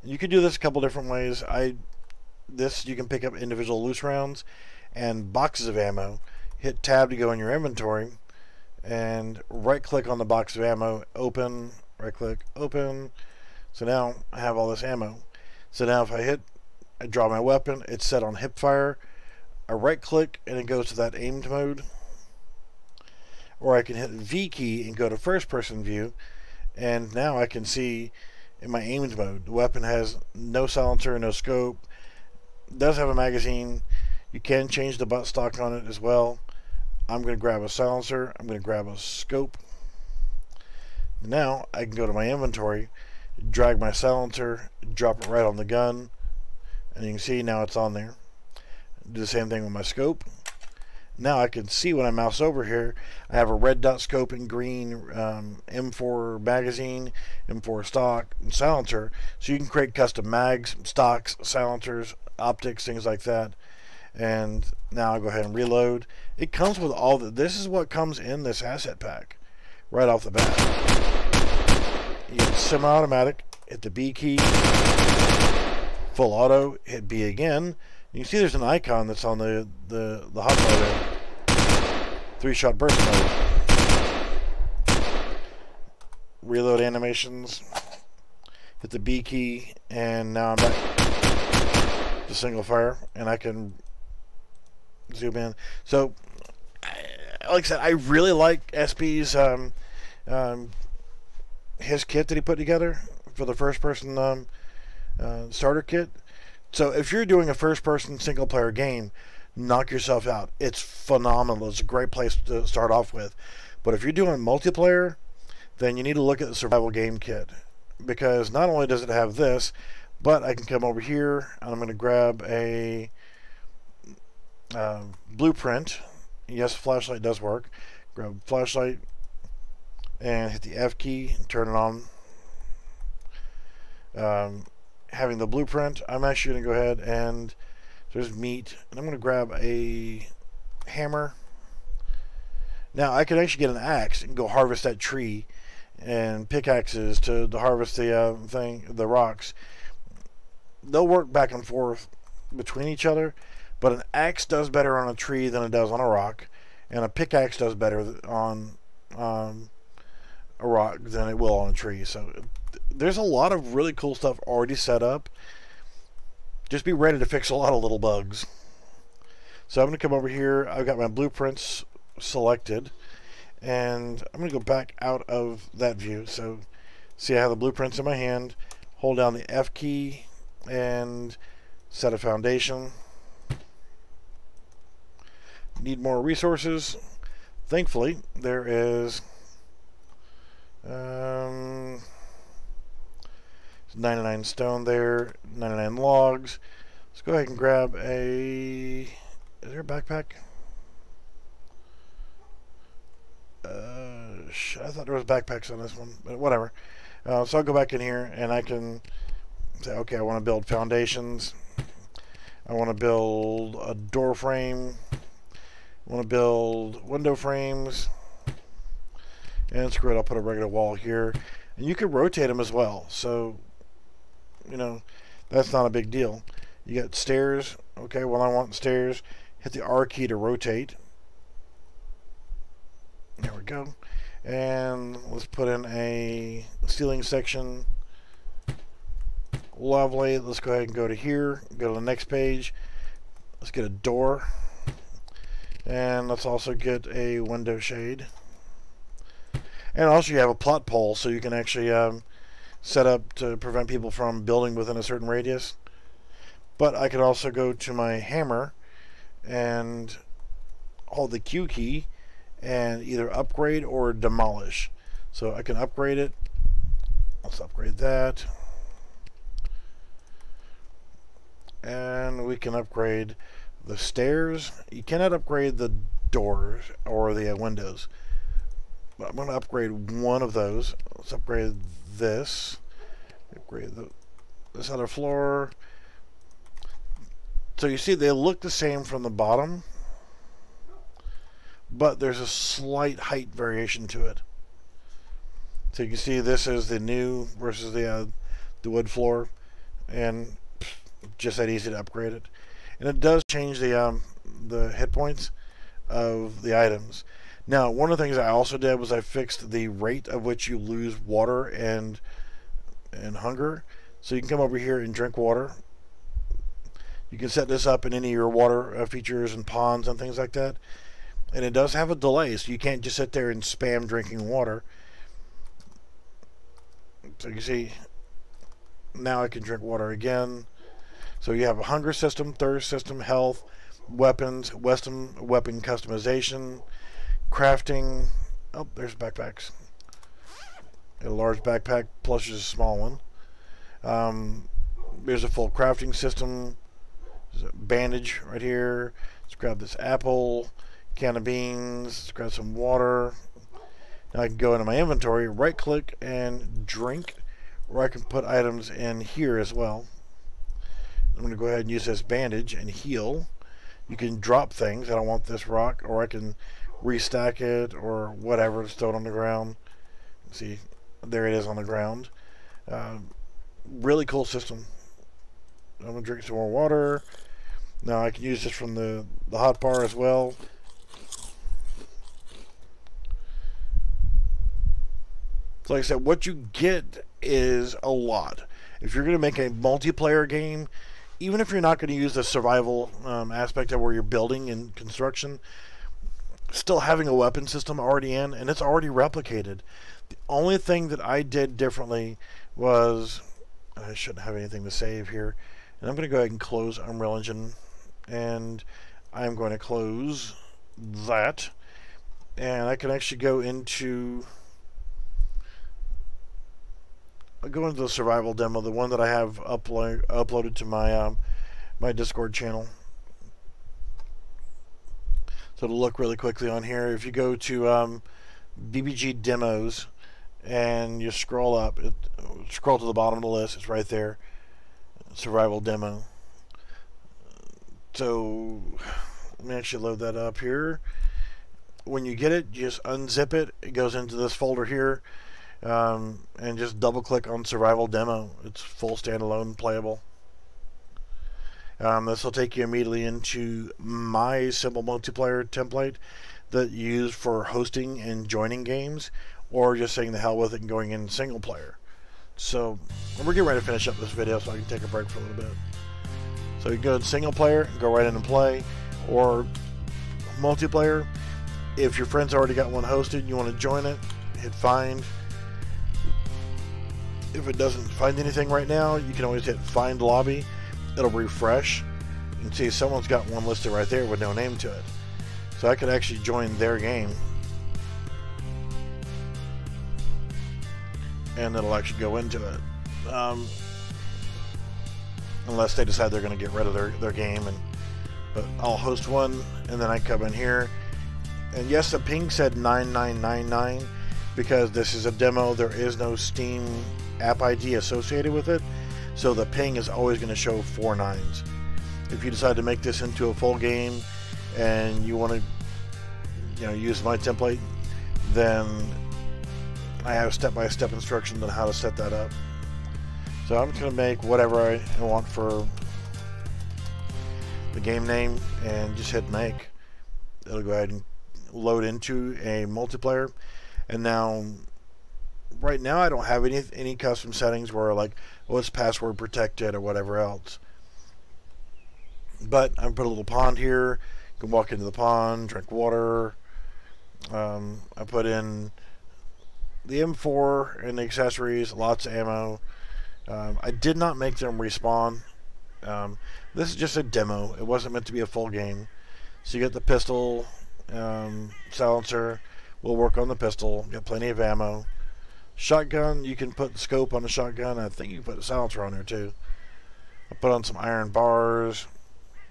You can do this a couple different ways. You can pick up individual loose rounds and boxes of ammo. Hit tab to go in your inventory, and right click on the box of ammo, open, right click, open. So now I have all this ammo. So now if I draw my weapon, it's set on hip fire. I right click and it goes to that aimed mode. Or I can hit V key and go to first person view, and now I can see in my aimed mode the weapon has no silencer, no scope. It does have a magazine. You can change the butt stock on it as well. I'm going to grab a silencer. I'm going to grab a scope. Now I can go to my inventory, drag my silencer, drop it right on the gun, and you can see now it's on there. Do the same thing with my scope. Now I can see when I mouse over here, I have a red dot scope in green, M4 magazine, M4 stock, and silencer. So you can create custom mags, stocks, silencers, optics, things like that. And now I'll go ahead and reload. It comes with all this is what comes in this asset pack right off the bat. You get semi-automatic, hit the B key, full auto, hit B again. You can see there's an icon that's on the hot mode there. 3-shot burst mode. Reload animations. Hit the B key, and now I'm back to single fire, and I can zoom in. So, like I said, I really like SP's his kit that he put together for the first-person starter kit. So if you're doing a first-person single-player game, knock yourself out. It's phenomenal. It's a great place to start off with. But if you're doing multiplayer, then you need to look at the survival game kit, because not only does it have this, but I can come over here and I'm going to grab a blueprint. Yes, flashlight does work. Grab flashlight and hit the F key and turn it on. Having the blueprint, I'm actually going to go ahead and there's meat, and I'm going to grab a hammer. Now I can actually get an axe and go harvest that tree, and pickaxes to harvest the rocks. They'll work back and forth between each other, but an axe does better on a tree than it does on a rock, and a pickaxe does better on a rock than it will on a tree. So there's a lot of really cool stuff already set up. Just be ready to fix a lot of little bugs. So I'm going to come over here. I've got my blueprints selected, and I'm going to go back out of that view. So see, I have the blueprints in my hand. Hold down the F key and set a foundation. Need more resources. Thankfully, there is 99 stone there, 99 logs. Let's go ahead and grab a... Is there a backpack? I thought there was backpacks on this one, but whatever. So I'll go back in here and I can say, okay, I want to build foundations. I want to build a door frame. I want to build window frames. And screw it, I'll put a regular wall here. And you can rotate them as well. So, you know, that's not a big deal. You got stairs. Okay, well, I want stairs. Hit the R key to rotate. There we go. And let's put in a ceiling section. Lovely. Let's go ahead and go to here. Go to the next page. Let's get a door. And let's also get a window shade. And also you have a plot pole, so you can actually set up to prevent people from building within a certain radius. But I could also go to my hammer and hold the Q key and either upgrade or demolish. So I can upgrade it. Let's upgrade that. And we can upgrade the stairs. You cannot upgrade the doors or the windows. But I'm going to upgrade one of those. Let's upgrade this. Upgrade this other floor. So you see they look the same from the bottom, but there's a slight height variation to it. So you can see this is the new versus the wood floor, and just that easy to upgrade it. And it does change the hit points of the items. Now, one of the things I also did was I fixed the rate of which you lose water and hunger. So you can come over here and drink water. You can set this up in any of your water features and ponds and things like that. And it does have a delay, so you can't just sit there and spam drinking water. So you see, now I can drink water again. So you have a hunger system, thirst system, health, weapons, weapon customization, crafting. Oh, there's backpacks. A large backpack plus a small one. There's a full crafting system. There's a bandage right here. Let's grab this apple, can of beans. Let's grab some water. Now I can go into my inventory, right click and drink, or I can put items in here as well. I'm going to go ahead and use this bandage and heal. You can drop things. I don't want this rock, or I can restack it or whatever, just throw it on the ground. See, there it is on the ground. Really cool system. I'm going to drink some more water. Now I can use this from the hot bar as well. So like I said, what you get is a lot. If you're going to make a multiplayer game, even if you're not going to use the survival aspect of where you're building and construction, still having a weapon system already in, and it's already replicated. The only thing that I did differently was, I shouldn't have anything to save here, and I'm going to go ahead and close Unreal Engine, and I'm going to close that, and I can actually go into the survival demo, the one that I have uploaded to my my Discord channel. So it'll look really quickly on here. If you go to BBG demos and you scroll up, scroll to the bottom of the list, it's right there, survival demo. So let me actually load that up here. When you get it, just unzip it. It goes into this folder here, and just double click on survival demo. It's full standalone playable. This will take you immediately into my simple multiplayer template that you use for hosting and joining games, or just saying the hell with it and going in single player. So we're getting ready to finish up this video, so I can take a break for a little bit. So you go to single player and go right in and play, or multiplayer. If your friend's already got one hosted and you want to join it, hit find. If it doesn't find anything right now, you can always hit find lobby. It'll refresh. You can see someone's got one listed right there with no name to it. So I could actually join their game, and it'll actually go into it. Unless they decide they're going to get rid of their game. But I'll host one, and then I come in here. And yes, the ping said 9999 because this is a demo. There is no Steam app ID associated with it. So the ping is always going to show 4 nines. If you decide to make this into a full game and you want to, use my template, then I have step-by-step instructions on how to set that up. So I'm just going to make whatever I want for the game name and just hit make. It'll go ahead and load into a multiplayer. And now, right now I don't have any custom settings where like, oh, it's password protected or whatever else. But I put a little pond here. You can walk into the pond, drink water. I put in the M4 and the accessories, lots of ammo. I did not make them respawn. This is just a demo. It wasn't meant to be a full game. So you get the pistol, silencer. We'll work on the pistol. Got plenty of ammo. Shotgun, you can put the scope on the shotgun. I think you can put a silencer on there too. I put on some iron bars,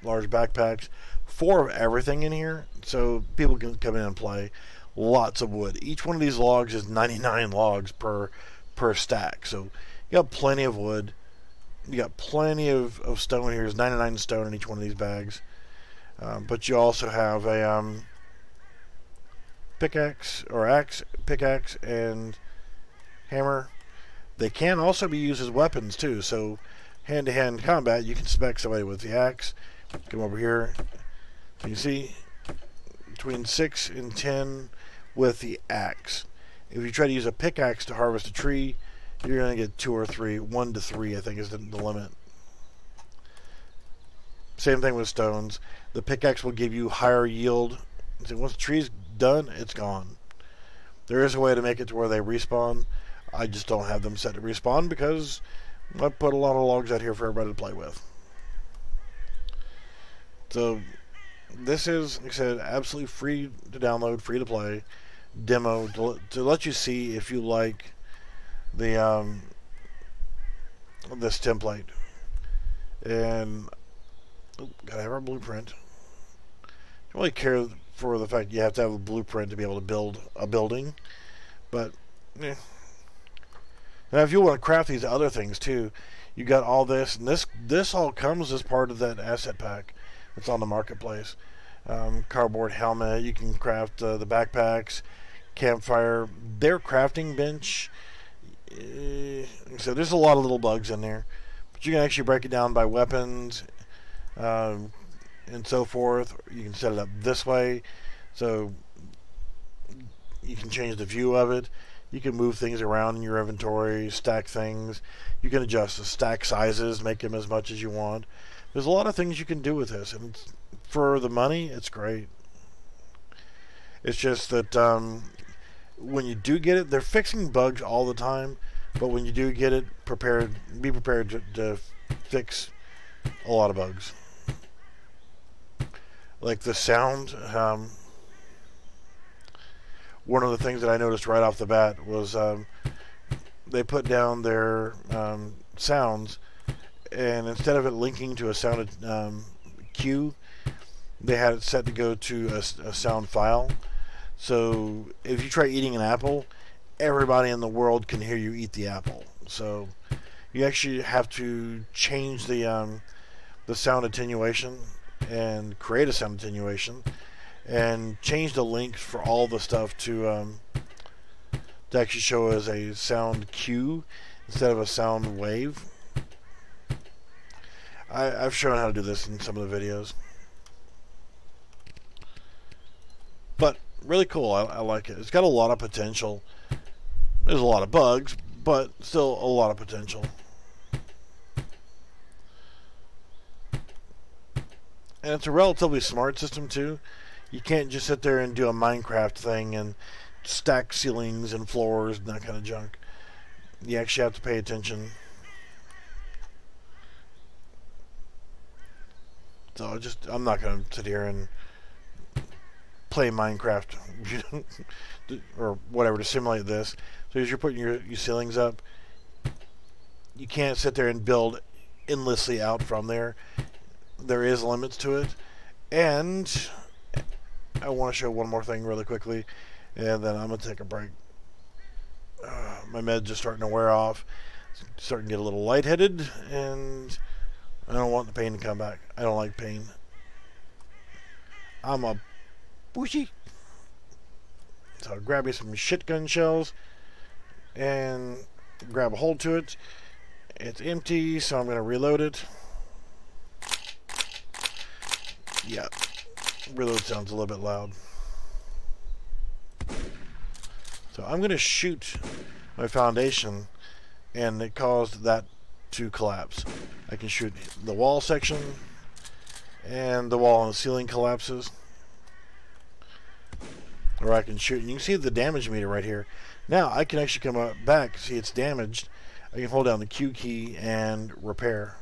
large backpacks, 4 of everything in here, so people can come in and play. Lots of wood. Each one of these logs is 99 logs per stack, so you got plenty of wood. You got plenty of stone here. There's 99 stone in each one of these bags. But you also have a pickaxe or axe, pickaxe, and hammer. They can also be used as weapons too. So hand-to-hand combat, you can spec somebody with the axe. Come over here. You can see between 6 and 10 with the axe. If you try to use a pickaxe to harvest a tree, you're going to get 2 or 3. 1 to 3, I think, is the limit. Same thing with stones. The pickaxe will give you higher yield. So once the tree's done, it's gone. There is a way to make it to where they respawn. I just don't have them set to respawn because I put a lot of logs out here for everybody to play with. So this is, like I said, absolutely free to download, free to play demo to let you see if you like the this template. And gotta have our blueprint. Don't really care for the fact you have to have a blueprint to be able to build a building, but now if you want to craft these other things too, you got all this, and this all comes as part of that asset pack that's on the marketplace. Cardboard helmet, you can craft the backpacks, campfire, their crafting bench. So there's a lot of little bugs in there, but you can actually break it down by weapons and so forth. You can set it up this way, so you can change the view of it. You can move things around in your inventory, stack things. You can adjust the stack sizes, make them as much as you want. There's a lot of things you can do with this, and for the money, it's great. It's just that when you do get it, they're fixing bugs all the time. But when you do get it, be prepared to fix a lot of bugs. Like the sound, one of the things that I noticed right off the bat was they put down their sounds, and instead of it linking to a sound cue, they had it set to go to a sound file. So if you try eating an apple, everybody in the world can hear you eat the apple. So you actually have to change the sound attenuation and create a sound attenuation and change the links for all the stuff to actually show as a sound cue instead of a sound wave. I've shown how to do this in some of the videos, but really cool. I like it. It's got a lot of potential. There's a lot of bugs, but still a lot of potential. And it's a relatively smart system too. You can't just sit there and do a Minecraft thing and stack ceilings and floors and that kind of junk. You actually have to pay attention. So I'm not going to sit here and play Minecraft or whatever to simulate this. So as you're putting your ceilings up, you can't sit there and build endlessly out from there. There is limits to it. And I want to show one more thing really quickly, and then I'm going to take a break. My med's just starting to wear off. It's starting to get a little lightheaded, and I don't want the pain to come back. I don't like pain. I'm a bushy. So I'll grab me some shotgun shells and grab a hold to it. It's empty, so I'm going to reload it. Yeah, reload sounds a little bit loud. So I'm going to shoot my foundation, and it caused that to collapse. I can shoot the wall section, and the wall and the ceiling collapses. Or I can shoot, and you can see the damage meter right here. Now I can actually come up back, see it's damaged. I can hold down the Q key and repair.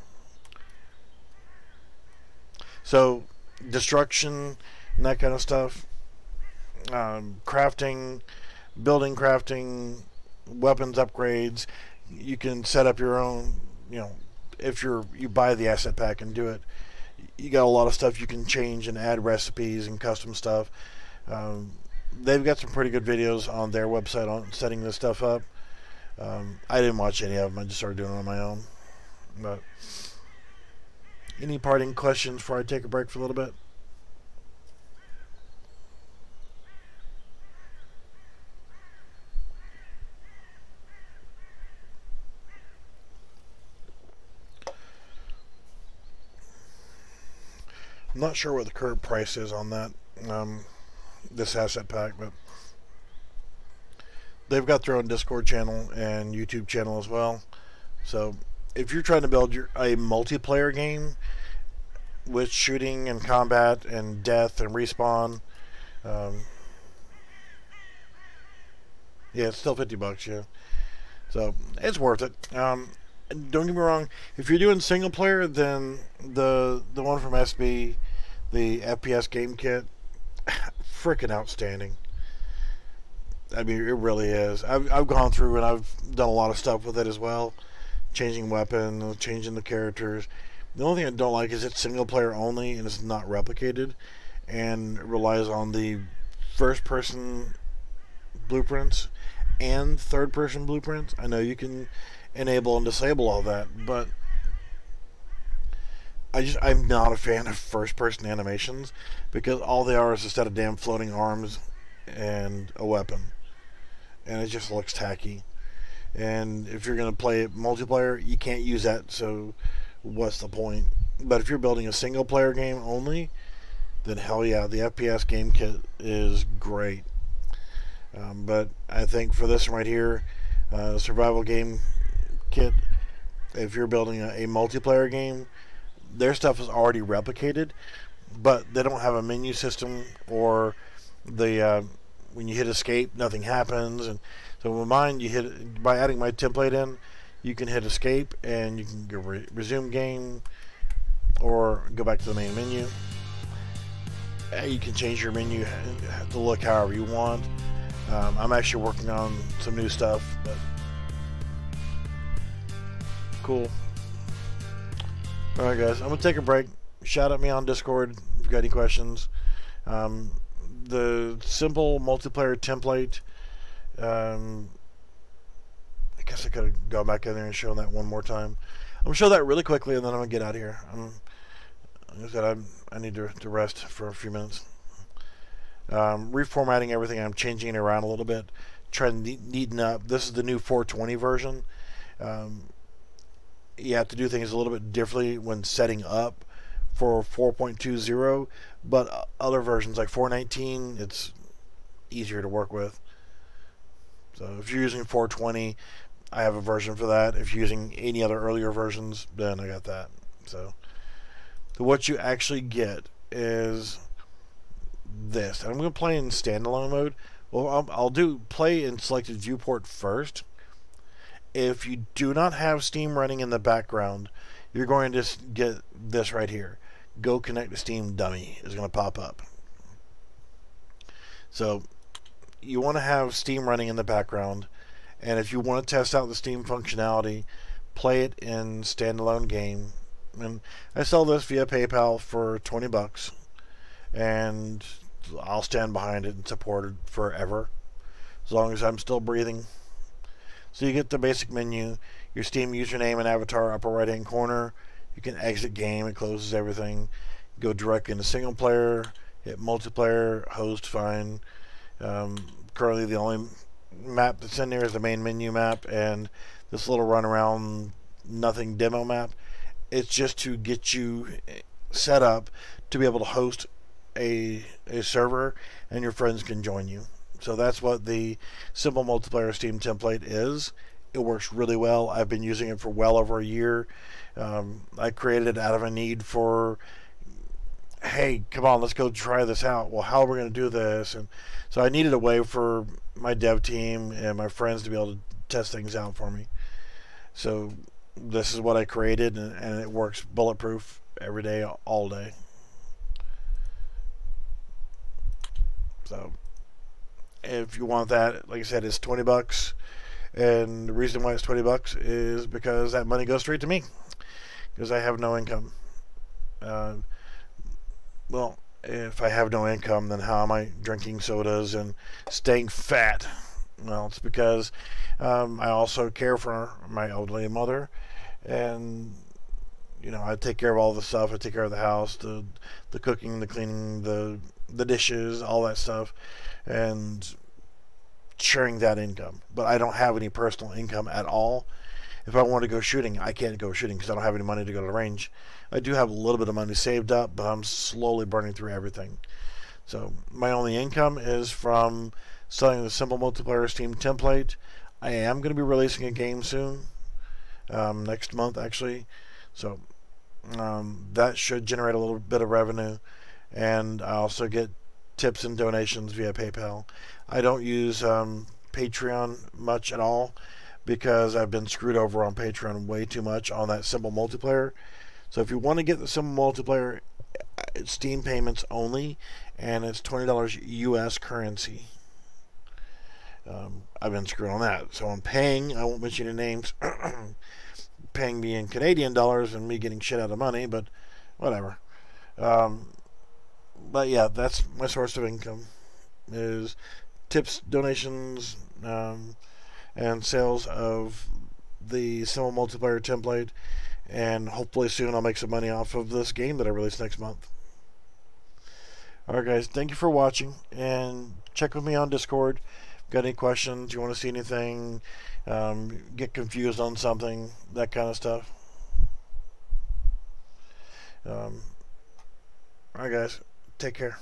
So destruction and that kind of stuff, crafting, building crafting, weapons upgrades, you can set up your own, you know, if you buy the asset pack and do it. You got a lot of stuff you can change and add recipes and custom stuff. They've got some pretty good videos on their website on setting this stuff up. I didn't watch any of them. I just started doing it on my own. But any parting questions before I take a break for a little bit? I'm not sure what the current price is on that, this asset pack, but they've got their own Discord channel and YouTube channel as well. So if you're trying to build a multiplayer game with shooting and combat and death and respawn, yeah, it's still $50, yeah. So it's worth it. Don't get me wrong, if you're doing single player, then the one from SB, the FPS game kit, freaking outstanding. I mean, it really is. I've gone through and I've done a lot of stuff with it as well, changing weapons, changing the characters. The only thing I don't like is it's single player only and it's not replicated, and relies on the first person blueprints and third person blueprints. I know you can enable and disable all that, but I'm not a fan of first person animations, because all they are is a set of damn floating arms and a weapon, and it just looks tacky. And if you're going to play multiplayer, you can't use that, so what's the point? But if you're building a single player game only, then hell yeah, the FPS game kit is great. But I think for this one right here, survival game kit, if you're building a multiplayer game, their stuff is already replicated, but they don't have a menu system or the when you hit escape, nothing happens. And so with mine, you hit by adding my template in, you can hit escape and you can go resume game or go back to the main menu. You can change your menu to look however you want. I'm actually working on some new stuff, but cool. Alright guys, I'm going to take a break. Shout at me on Discord if you've got any questions. The simple multiplayer template, I guess I could have gone back in there and shown that one more time. I'm going to show that really quickly and then I'm going to get out of here. Like I said, I need to rest for a few minutes. Reformatting everything, I'm changing it around a little bit, trying to neaten up. This is the new 420 version. You have to do things a little bit differently when setting up for 4.20, but other versions like 419, it's easier to work with. So if you're using 420, I have a version for that. If you're using any other earlier versions, then I got that. So what you actually get is this. I'm going to play in standalone mode. Well, I'll do play in selected viewport first. If you do not have Steam running in the background, you're going to get this right here. Go connect to Steam dummy is going to pop up. So you want to have Steam running in the background, and if you want to test out the Steam functionality, play it in standalone game. And I sell this via PayPal for 20 bucks, and I'll stand behind it and support it forever, as long as I'm still breathing. So you get the basic menu, your Steam username and avatar upper right hand corner. You can exit game, it closes everything. Go directly into single player, hit multiplayer, host, fine. Currently the only map that's in there is the main menu map and this little run around nothing demo map. It's just to get you set up to be able to host a server and your friends can join you. So that's what the simple multiplayer Steam template is. It works really well. I've been using it for well over a year. I created it out of a need for, hey, come on, let's go try this out. Well, how are we going to do this? And so I needed a way for my dev team and my friends to be able to test things out for me. So this is what I created, and it works bulletproof every day, all day. So if you want that, like I said, it's 20 bucks. And the reason why it's 20 bucks is because that money goes straight to me, because I have no income. Well, if I have no income, then how am I drinking sodas and staying fat? Well, it's because I also care for my elderly mother, and you know, I take care of all the stuff. I take care of the house, the cooking, the cleaning, the dishes, all that stuff, and sharing that income. But I don't have any personal income at all. If I want to go shooting, I can't go shooting because I don't have any money to go to the range. I do have a little bit of money saved up, but I'm slowly burning through everything. So my only income is from selling the simple multiplayer Steam template. I am going to be releasing a game soon, next month actually. So that should generate a little bit of revenue, and I also get tips and donations via PayPal. I don't use Patreon much at all because I've been screwed over on Patreon way too much on that simple multiplayer. So if you want to get the simple multiplayer, it's Steam payments only, and it's $20 US currency. I've been screwed on that. So I'm paying, I won't mention any names, paying me in Canadian dollars and me getting shit out of money, but whatever. But yeah, that's my source of income, is tips, donations, and sales of the simple multiplayer template, and hopefully soon I'll make some money off of this game that I release next month. Alright guys, thank you for watching, and check with me on Discord. Got any questions, you want to see anything, get confused on something, that kind of stuff. Alright guys, take care.